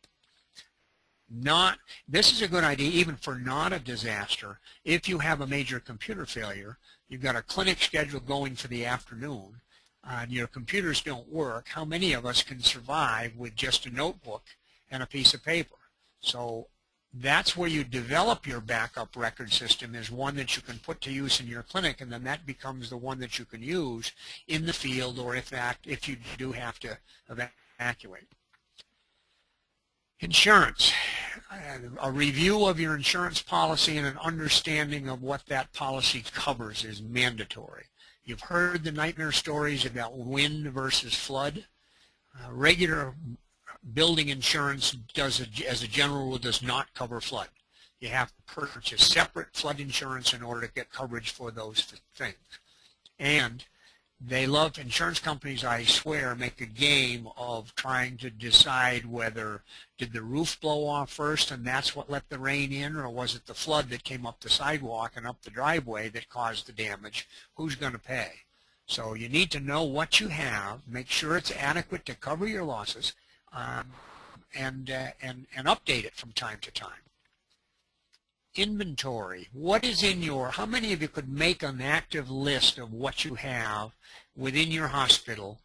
This is a good idea even for not a disaster. If you have a major computer failure, you've got a clinic schedule going for the afternoon, and your computers don't work, how many of us can survive with just a notebook and a piece of paper? So that's where you develop your backup record system, is one that you can put to use in your clinic, and then that becomes the one that you can use in the field, or if you do have to evacuate. Insurance. A review of your insurance policy and an understanding of what that policy covers is mandatory. You've heard the nightmare stories about wind versus flood. Regular building insurance as a general rule does not cover flood. You have to purchase separate flood insurance in order to get coverage for those things. And they love, insurance companies, I swear, make a game of trying to decide whether did the roof blow off first and that's what let the rain in, or was it the flood that came up the sidewalk and up the driveway that caused the damage? Who's going to pay? So you need to know what you have, make sure it's adequate to cover your losses, and update it from time to time. Inventory. What is in your, how many of you could make an active list of what you have within your hospital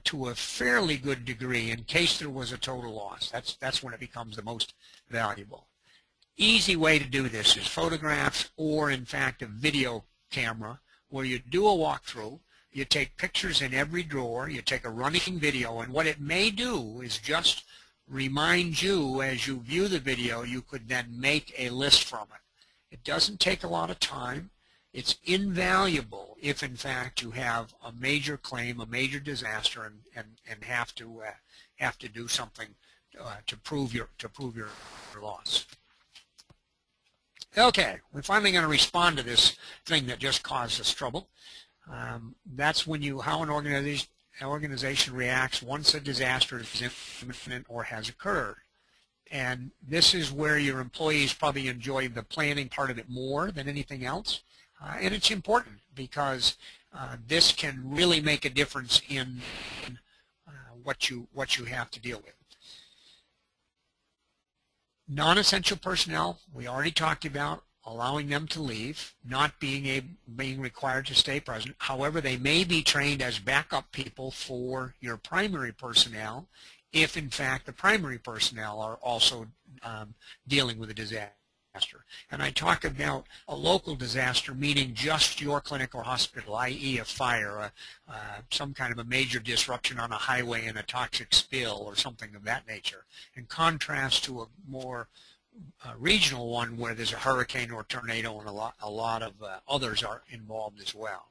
to a fairly good degree in case there was a total loss? That's when it becomes the most valuable. Easy way to do this is photographs, or in fact a video camera, where you do a walkthrough. You take pictures in every drawer, you take a running video, and what it may do is just remind you as you view the video, you could then make a list from it. It doesn't take a lot of time. It's invaluable if in fact you have a major claim, a major disaster, and have to do something to prove your loss. Okay, we're finally going to respond to this thing that just caused us trouble. That's when how an organization reacts once a disaster is imminent or has occurred. And this is where your employees probably enjoy the planning part of it more than anything else. And it's important because this can really make a difference in what you have to deal with. Non-essential personnel, we already talked about, allowing them to leave, not being required to stay present. However, they may be trained as backup people for your primary personnel if, in fact, the primary personnel are also dealing with a disaster. And I talk about a local disaster, meaning just your clinic or hospital, i.e. a fire, some kind of a major disruption on a highway and a toxic spill or something of that nature, in contrast to a more regional one where there's a hurricane or tornado and a lot of others are involved as well.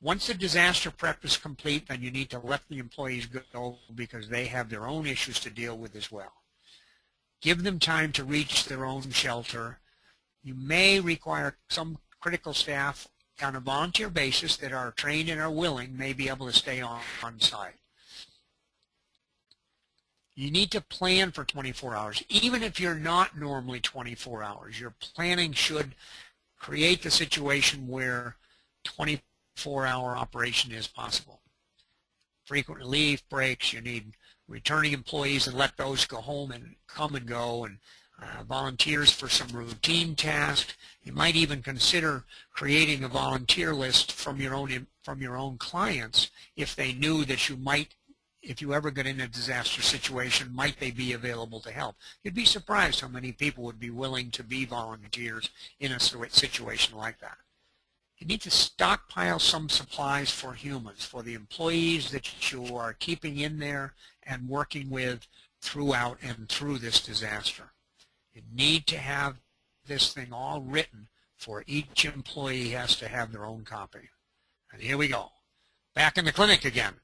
Once the disaster prep is complete, then you need to let the employees go because they have their own issues to deal with as well. Give them time to reach their own shelter. You may require some critical staff on a volunteer basis that are trained and are willing, may be able to stay on site. You need to plan for 24 hours. Even if you're not normally 24 hours, your planning should create the situation where 24-hour operation is possible. Frequent leave breaks, you need returning employees and let those go home and come and go, and volunteers for some routine tasks. You might even consider creating a volunteer list from your own clients if they knew that you might, if you ever get in a disaster situation, might they be available to help. You'd be surprised how many people would be willing to be volunteers in a situation like that. You need to stockpile some supplies for humans, for the employees that you are keeping in there and working with throughout and through this disaster. You need to have this thing all written for each employee has to have their own copy. And here we go. Back in the clinic again.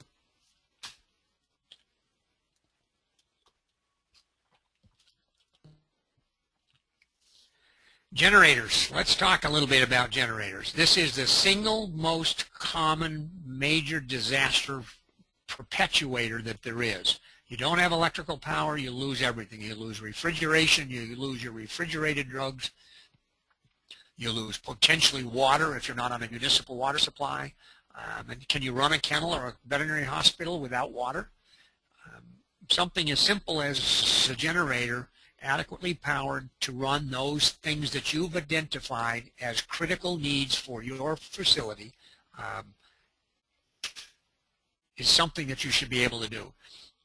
Generators. Let's talk a little bit about generators. This is the single most common major disaster perpetuator that there is. You don't have electrical power, you lose everything. You lose refrigeration, you lose your refrigerated drugs, you lose potentially water if you're not on a municipal water supply. And can you run a kennel or a veterinary hospital without water? Something as simple as a generator adequately powered to run those things that you've identified as critical needs for your facility is something that you should be able to do.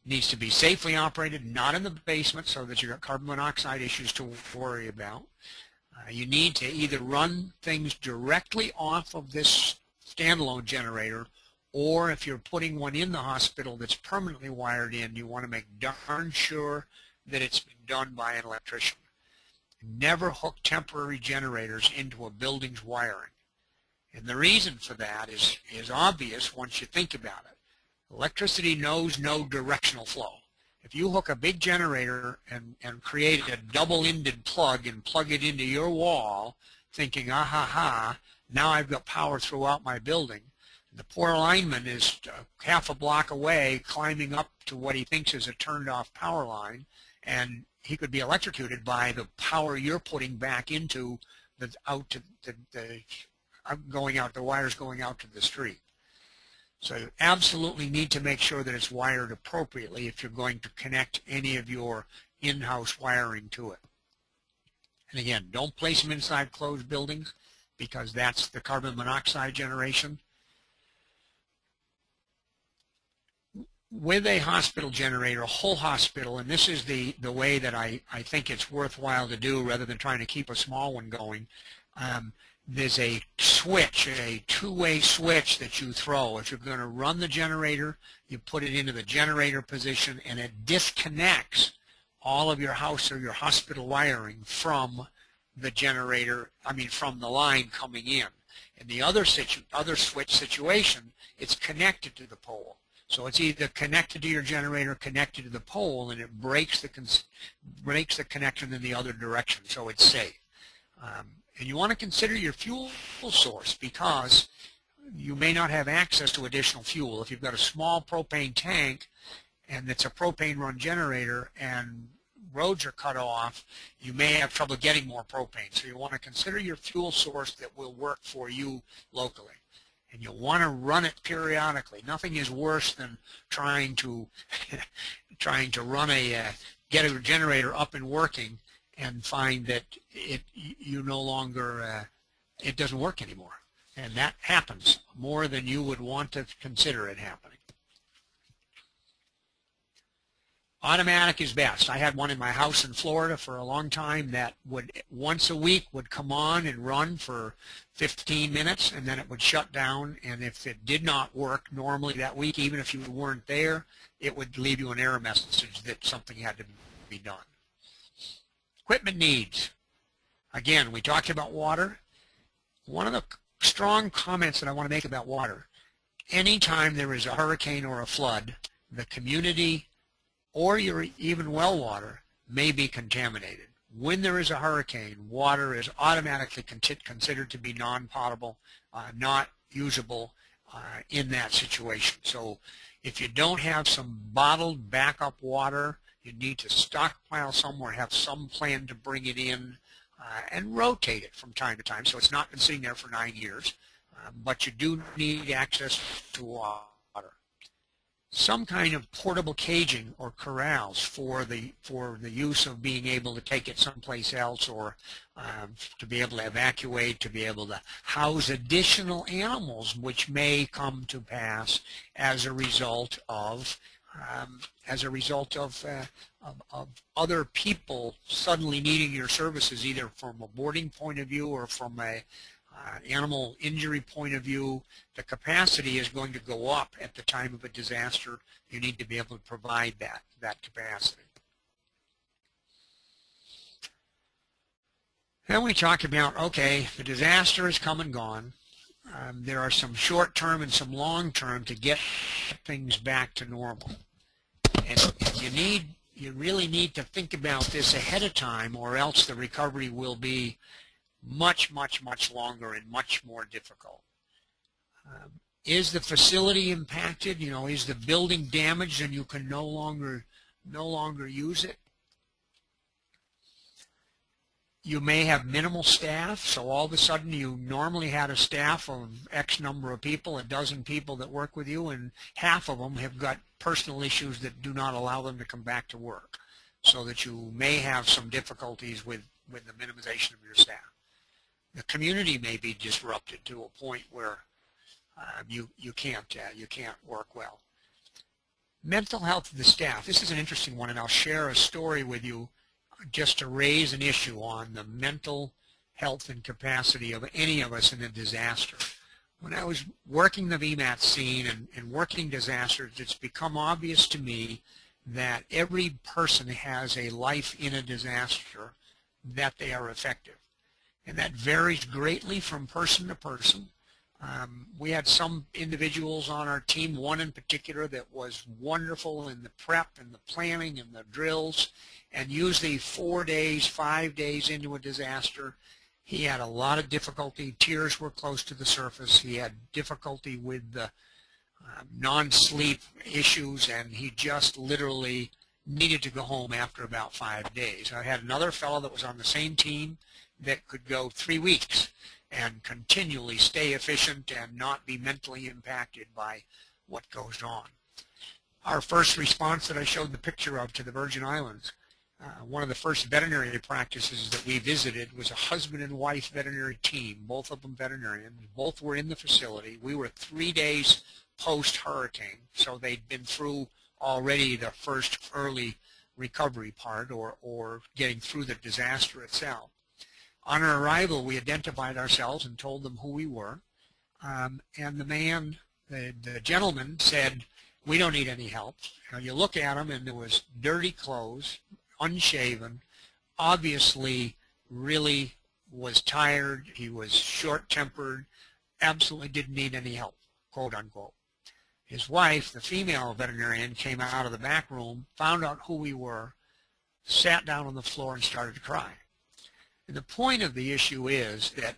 Needs to be safely operated, not in the basement, so that you've got carbon monoxide issues to worry about. You need to either run things directly off of this standalone generator, or if you're putting one in the hospital that's permanently wired in, you want to make darn sure that it's been done by an electrician. Never hook temporary generators into a building's wiring. And the reason for that is obvious once you think about it. Electricity knows no directional flow. If you hook a big generator and create a double-ended plug and plug it into your wall, thinking, ah ha ha, now I've got power throughout my building, the poor lineman is half a block away climbing up to what he thinks is a turned-off power line, and he could be electrocuted by the power you're putting back into the wires going out to the street. So you absolutely need to make sure that it's wired appropriately if you're going to connect any of your in-house wiring to it. And again, don't place them inside closed buildings, because that's the carbon monoxide generation. With a hospital generator, a whole hospital, and this is the way that I think it's worthwhile to do rather than trying to keep a small one going, there's a switch, a two-way switch that you throw. If you're going to run the generator, you put it into the generator position, and it disconnects all of your house or your hospital wiring from the generator, from the line coming in. In the other switch situation, it's connected to the pole. So it's either connected to your generator, connected to the pole, and it breaks the connection in the other direction, so it's safe. And you want to consider your fuel source, because you may not have access to additional fuel. If you've got a small propane tank and it's a propane-run generator and roads are cut off, you may have trouble getting more propane. So you want to consider your fuel source that will work for you locally. And you'll want to run it periodically. Nothing is worse than trying to get a generator up and working and find that it doesn't work anymore. And that happens more than you would want to consider it happening. Automatic is best. I had one in my house in Florida for a long time that would once a week would come on and run for 15 minutes, and then it would shut down, and if it did not work normally that week, even if you weren't there, it would leave you an error message that something had to be done. Equipment needs. Again, we talked about water. One of the strong comments that I want to make about water, anytime there is a hurricane or a flood, the community or your even well water may be contaminated. When there is a hurricane, water is automatically considered to be non-potable, not usable in that situation. So if you don't have some bottled backup water, you need to stockpile somewhere, have some plan to bring it in, and rotate it from time to time. So it's not been sitting there for 9 years, but you do need access to water. Some kind of portable caging or corrals for the use of being able to take it someplace else, or to be able to evacuate, to be able to house additional animals which may come to pass as a result of other people suddenly needing your services, either from a boarding point of view or from a animal injury point of view. The capacity is going to go up at the time of a disaster. You need to be able to provide that capacity. Then we talk about, okay, the disaster has come and gone. There are some short-term and some long-term to get things back to normal. And you really need to think about this ahead of time, or else the recovery will be much, much, much longer and much more difficult. Is the facility impacted? Is the building damaged and you can no longer use it? You may have minimal staff, so all of a sudden you normally had a staff of X number of people, a dozen people that work with you, and half of them have got personal issues that do not allow them to come back to work, so that you may have some difficulties with the minimization of your staff. The community may be disrupted to a point where you can't work well. Mental health of the staff. This is an interesting one, and I'll share a story with you just to raise an issue on the mental health and capacity of any of us in a disaster. When I was working the VMAT scene and working disasters, it's become obvious to me that every person has a life in a disaster that they are effective. And that varies greatly from person to person. We had some individuals on our team, one in particular that was wonderful in the prep and the planning and the drills, and usually 4 days, 5 days into a disaster, he had a lot of difficulty. Tears were close to the surface. He had difficulty with the non-sleep issues, and he just literally needed to go home after about 5 days. I had another fellow that was on the same team that could go 3 weeks and continually stay efficient and not be mentally impacted by what goes on. Our first response that I showed the picture of to the Virgin Islands, one of the first veterinary practices that we visited was a husband and wife veterinary team, both of them veterinarians. Both were in the facility. We were 3 days post-hurricane, so they'd been through already the first early recovery part or getting through the disaster itself. On our arrival, we identified ourselves and told them who we were. And the man, the gentleman said, "We don't need any help." Now you look at him and there was dirty clothes, unshaven, obviously really was tired. He was short-tempered, absolutely didn't need any help, quote unquote. His wife, the female veterinarian, came out of the back room, found out who we were, sat down on the floor and started to cry. And the point of the issue is that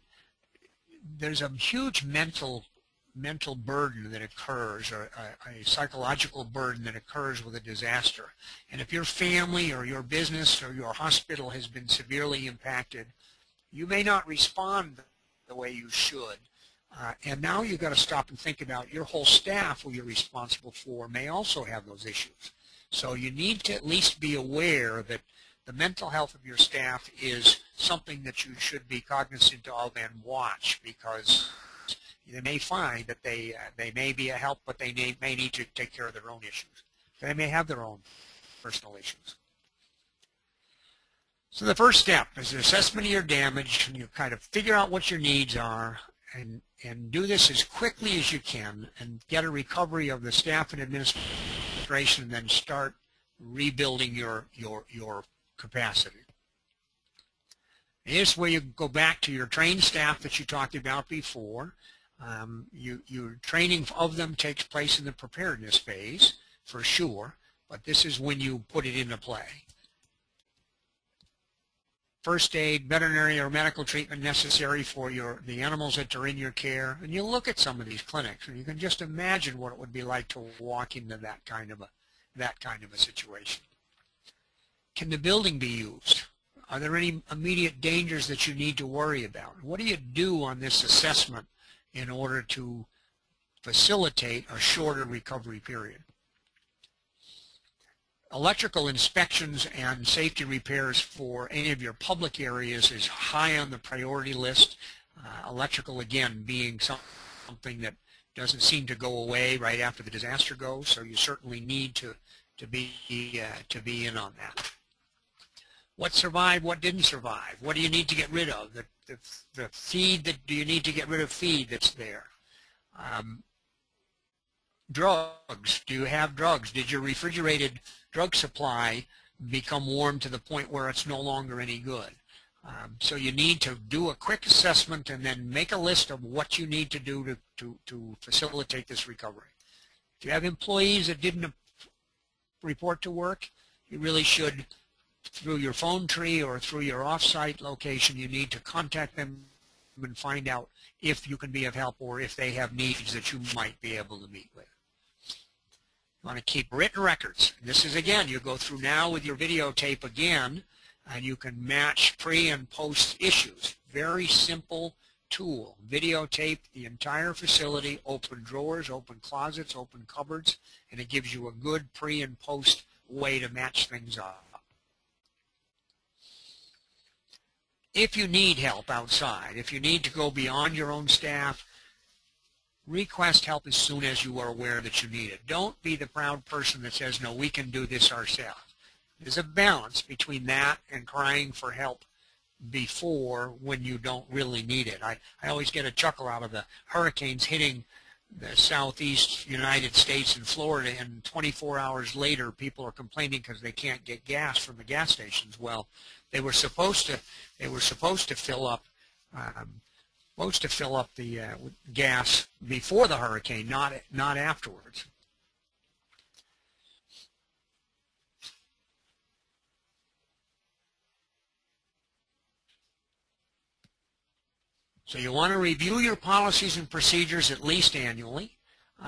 there's a huge mental burden that occurs, or a psychological burden that occurs with a disaster. And if your family or your business or your hospital has been severely impacted, you may not respond the way you should. And now you've got to stop and think about your whole staff who you're responsible for may also have those issues. So you need to at least be aware that the mental health of your staff is something that you should be cognizant of and watch, because they may find that they may be a help, but they may need to take care of their own issues. They may have their own personal issues. So the first step is the assessment of your damage, and you kind of figure out what your needs are, and do this as quickly as you can and get a recovery of the staff and administration, and then start rebuilding your capacity. Here's where you go back to your trained staff that you talked about before. Your training of them takes place in the preparedness phase, for sure, but this is when you put it into play. First aid, veterinary or medical treatment necessary for the animals that are in your care. And you look at some of these clinics, and you can just imagine what it would be like to walk into that kind of a situation. Can the building be used? Are there any immediate dangers that you need to worry about? What do you do on this assessment in order to facilitate a shorter recovery period? Electrical inspections and safety repairs for any of your public areas is high on the priority list. Electrical, again, being something that doesn't seem to go away right after the disaster goes, so you certainly need to be in on that. What survived, what didn't survive? What do you need to get rid of? The feed, do you need to get rid of feed that's there? Drugs, do you have drugs? Did your refrigerated drug supply become warm to the point where it's no longer any good? So you need to do a quick assessment and then make a list of what you need to do to facilitate this recovery. If you have employees that didn't report to work, you really should, through your phone tree or through your off-site location, you need to contact them and find out if you can be of help or if they have needs that you might be able to meet with. You want to keep written records. This is, again, you go through now with your videotape again, and you can match pre and post issues. Very simple tool. Videotape the entire facility, open drawers, open closets, open cupboards, and it gives you a good pre and post way to match things up. If you need help outside, if you need to go beyond your own staff, request help as soon as you are aware that you need it. Don't be the proud person that says, no, we can do this ourselves. There's a balance between that and crying for help before when you don't really need it. I always get a chuckle out of the hurricanes hitting the southeast United States and Florida, and 24 hours later people are complaining because they can't get gas from the gas stations. Well, they were supposed to fill up the gas before the hurricane, not afterwards. So you want to review your policies and procedures at least annually.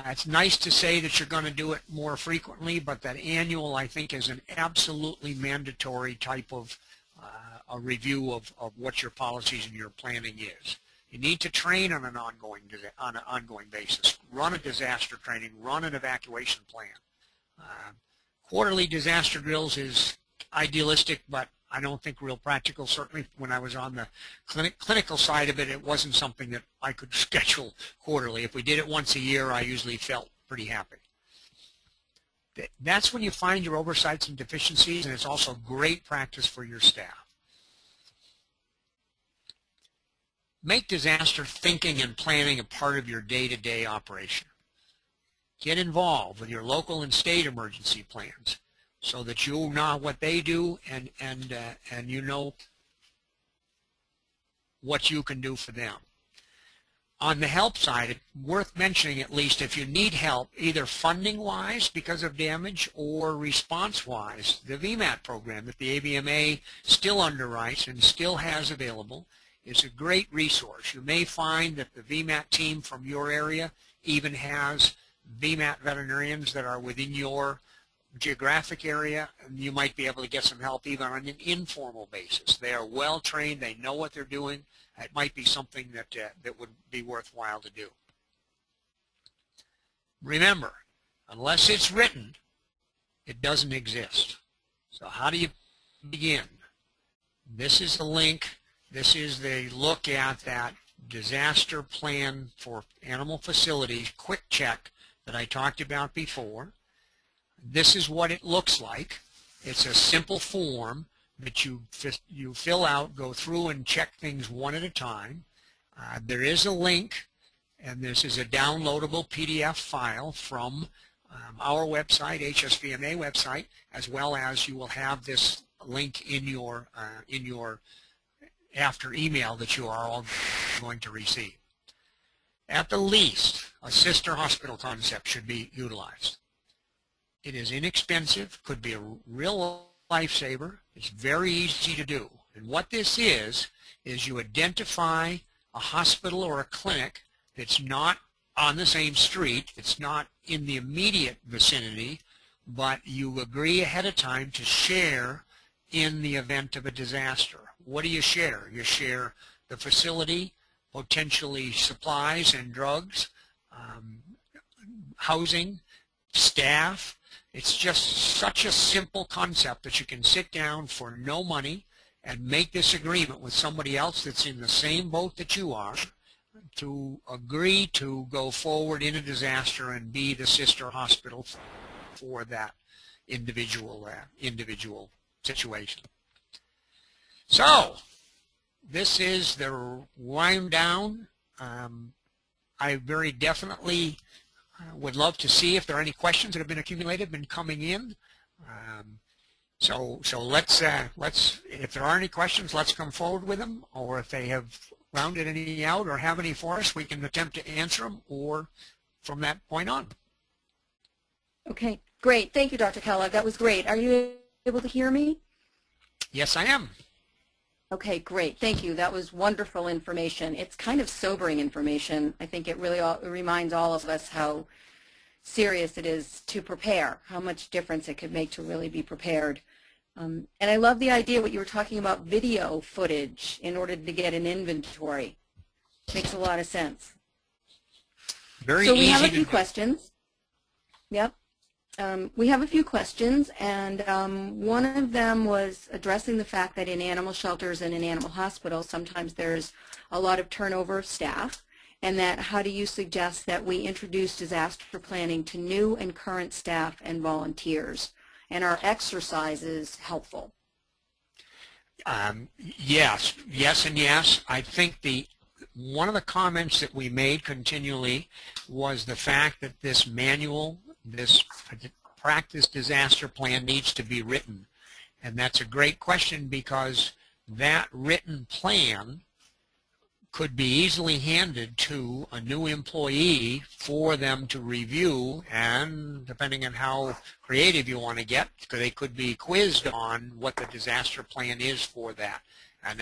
It's nice to say that you're going to do it more frequently, but that annual, I think, is an absolutely mandatory type of a review of what your policies and your planning is. You need to train on an ongoing basis. Run a disaster training. Run an evacuation plan. Quarterly disaster drills is idealistic, but I don't think real practical. Certainly when I was on the clinical side of it, it wasn't something that I could schedule quarterly. If we did it once a year, I usually felt pretty happy. That's when you find your oversights and deficiencies, and it's also great practice for your staff. Make disaster thinking and planning a part of your day-to-day operation. Get involved with your local and state emergency plans, so that you know what they do and you know what you can do for them. On the help side, it's worth mentioning, at least if you need help, either funding-wise because of damage or response-wise, the VMAT program that the HSVMA still underwrites and still has available is a great resource. You may find that the VMAT team from your area even has VMAT veterinarians that are within your geographic area, and you might be able to get some help even on an informal basis. They are well trained, they know what they're doing. It might be something that would be worthwhile to do. Remember, unless it's written, it doesn't exist. So how do you begin? This is the link. This is the look at that disaster plan for animal facilities, quick check that I talked about before. This is what it looks like. It's a simple form that you fill out, go through and check things one at a time. There is a link, and this is a downloadable PDF file from our website, HSVMA website, as well as you will have this link in your after email that you are all going to receive. At the least, a sister hospital concept should be utilized. It is inexpensive, could be a real lifesaver. It's very easy to do. And what this is you identify a hospital or a clinic that's not on the same street, it's not in the immediate vicinity, but you agree ahead of time to share in the event of a disaster. What do you share? You share the facility, potentially supplies and drugs, housing, staff. It's just such a simple concept that you can sit down for no money and make this agreement with somebody else that's in the same boat that you are to agree to go forward in a disaster and be the sister hospital for that individual situation. So this is the wind down. I very definitely would love to see if there are any questions that have been accumulated, been coming in. So let's if there are any questions, let's come forward with them, or if they have rounded any out or have any for us, we can attempt to answer them, or from that point on. Okay, great. Thank you, Dr. Kellogg. That was great. Are you able to hear me? Yes, I am. Okay, great. Thank you. That was wonderful information. It's kind of sobering information. I think it really reminds all of us how serious it is to prepare, how much difference it could make to really be prepared. And I love the idea what you were talking about, video footage in order to get an inventory. Makes a lot of sense. Very so easy we have a to few do. questions. Yep. We have a few questions, and one of them was addressing the fact that in animal shelters and in animal hospitals, sometimes there's a lot of turnover of staff, And that how do you suggest that we introduce disaster planning to new and current staff and volunteers? And are exercises helpful? Yes, yes, and yes. I think one of the comments that we made continually was the fact that this manual, this practice disaster plan needs to be written. And that's a great question, because that written plan could be easily handed to a new employee for them to review, and depending on how creative you want to get, they could be quizzed on what the disaster plan is for that. And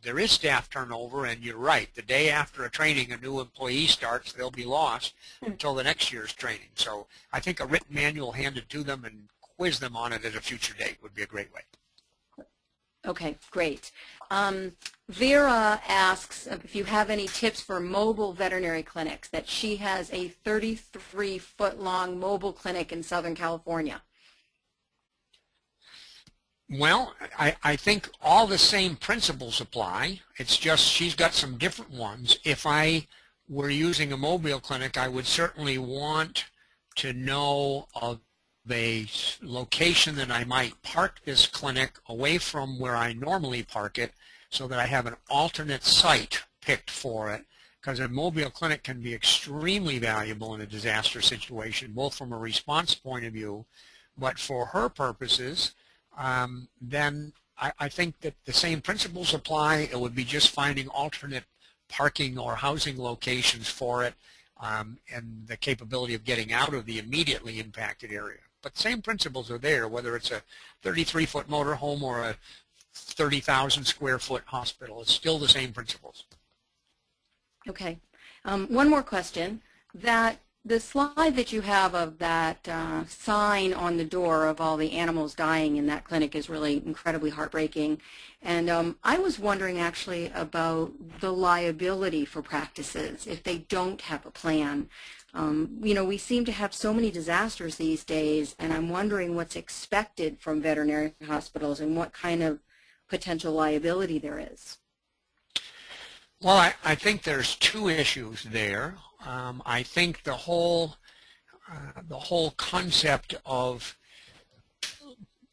there is staff turnover, and you're right, the day after a training a new employee starts, they'll be lost until the next year's training. So I think a written manual handed to them and quiz them on it at a future date would be a great way. Okay, great. Vera asks if you have any tips for mobile veterinary clinics, that she has a 33-foot-long mobile clinic in Southern California. Well, I think all the same principles apply. It's just she's got some different ones. If I were using a mobile clinic, I would certainly want to know of a location that I might park this clinic away from where I normally park it, so that I have an alternate site picked for it, because a mobile clinic can be extremely valuable in a disaster situation, both from a response point of view, but for her purposes, then I think that the same principles apply. It would be just finding alternate parking or housing locations for it, and the capability of getting out of the immediately impacted area. But same principles are there, whether it's a 33-foot motorhome or a 30,000 square foot hospital. It's still the same principles. Okay. One more question. That the slide that you have of that sign on the door of all the animals dying in that clinic is really incredibly heartbreaking. And I was wondering actually about the liability for practices if they don't have a plan. You know, we seem to have so many disasters these days, and I'm wondering what's expected from veterinary hospitals and what kind of potential liability there is. Well, I think there's two issues there. I think the whole concept of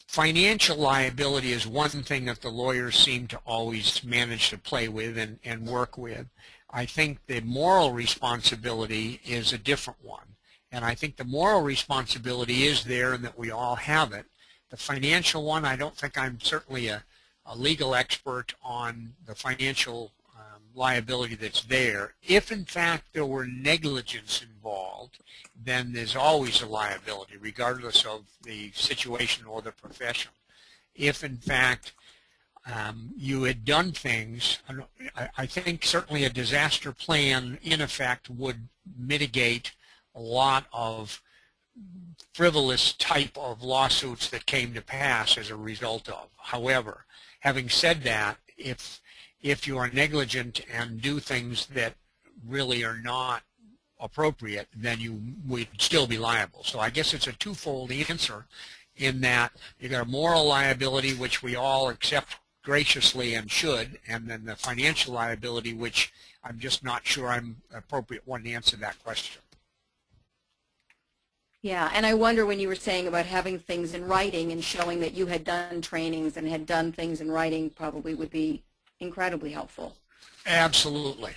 financial liability is one thing that the lawyers seem to always manage to play with and work with. I think the moral responsibility is a different one. And I think the moral responsibility is there and that we all have it. The financial one, I don't think I'm certainly a legal expert on the financial liability that's there. If in fact there were negligence involved, then there's always a liability regardless of the situation or the profession. If in fact you had done things, I think certainly a disaster plan in effect would mitigate a lot of frivolous type of lawsuits that came to pass as a result of. However, having said that, if you are negligent and do things that really are not appropriate, then you would still be liable. So I guess it's a twofold answer, in that you got a moral liability, which we all accept graciously and should, and then the financial liability, which I'm just not sure I'm the appropriate one to answer that question. Yeah, and I wonder when you were saying about having things in writing and showing that you had done trainings and had done things in writing probably would be incredibly helpful. Absolutely.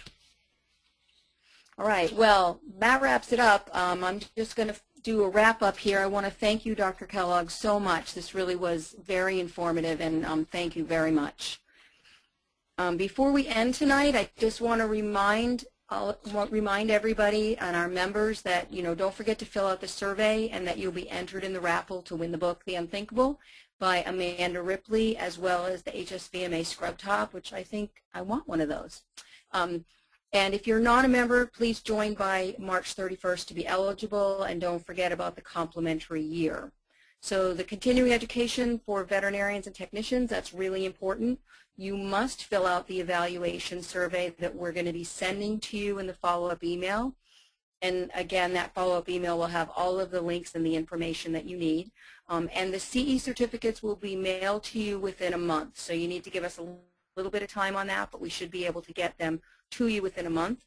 All right, well, that wraps it up. I'm just going to do a wrap-up here. I want to thank you, Dr. Kellogg, so much. This really was very informative, and thank you very much. Before we end tonight, I just want to remind everybody and our members that, don't forget to fill out the survey and that you'll be entered in the raffle to win the book, The Unthinkable, by Amanda Ripley, as well as the HSVMA Scrub Top, which I think I want one of those. And if you're not a member, please join by March 31st to be eligible, and don't forget about the complimentary year. So the continuing education for veterinarians and technicians, that's really important. You must fill out the evaluation survey that we're going to be sending to you in the follow-up email. And again, that follow-up email will have all of the links and the information that you need. And the CE certificates will be mailed to you within a month. So you need to give us a little bit of time on that, but we should be able to get them to you within a month.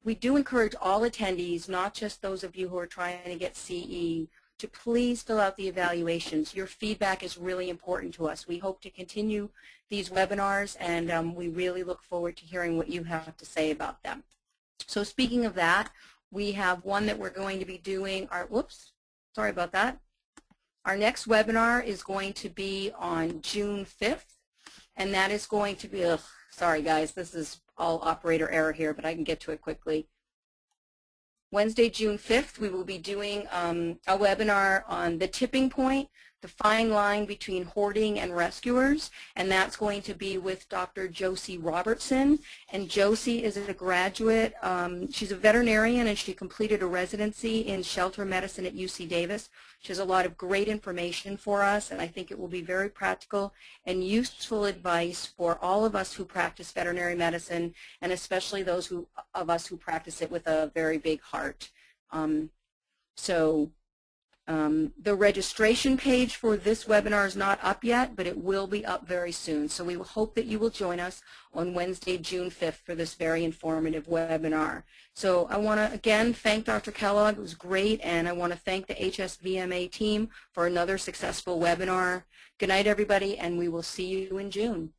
We do encourage all attendees, not just those of you who are trying to get CE, to please fill out the evaluations. Your feedback is really important to us. We hope to continue these webinars, and we really look forward to hearing what you have to say about them. So speaking of that, we have one that we're going to be doing. Sorry about that. Our next webinar is going to be on June 5th, and that is going to be, sorry guys, this is all operator error here, but I can get to it quickly. Wednesday, June 5th, we will be doing a webinar on the tipping point, the fine line between hoarding and rescuers, and that's going to be with Dr. Josie Robertson. And Josie is a graduate. She's a veterinarian, and she completed a residency in shelter medicine at UC Davis. She has a lot of great information for us, and I think it will be very practical and useful advice for all of us who practice veterinary medicine, and especially those of us who practice it with a very big heart. The registration page for this webinar is not up yet, but it will be up very soon. So we hope that you will join us on Wednesday, June 5th for this very informative webinar. So I want to again thank Dr. Kellogg. It was great, and I want to thank the HSVMA team for another successful webinar. Good night, everybody, and we will see you in June.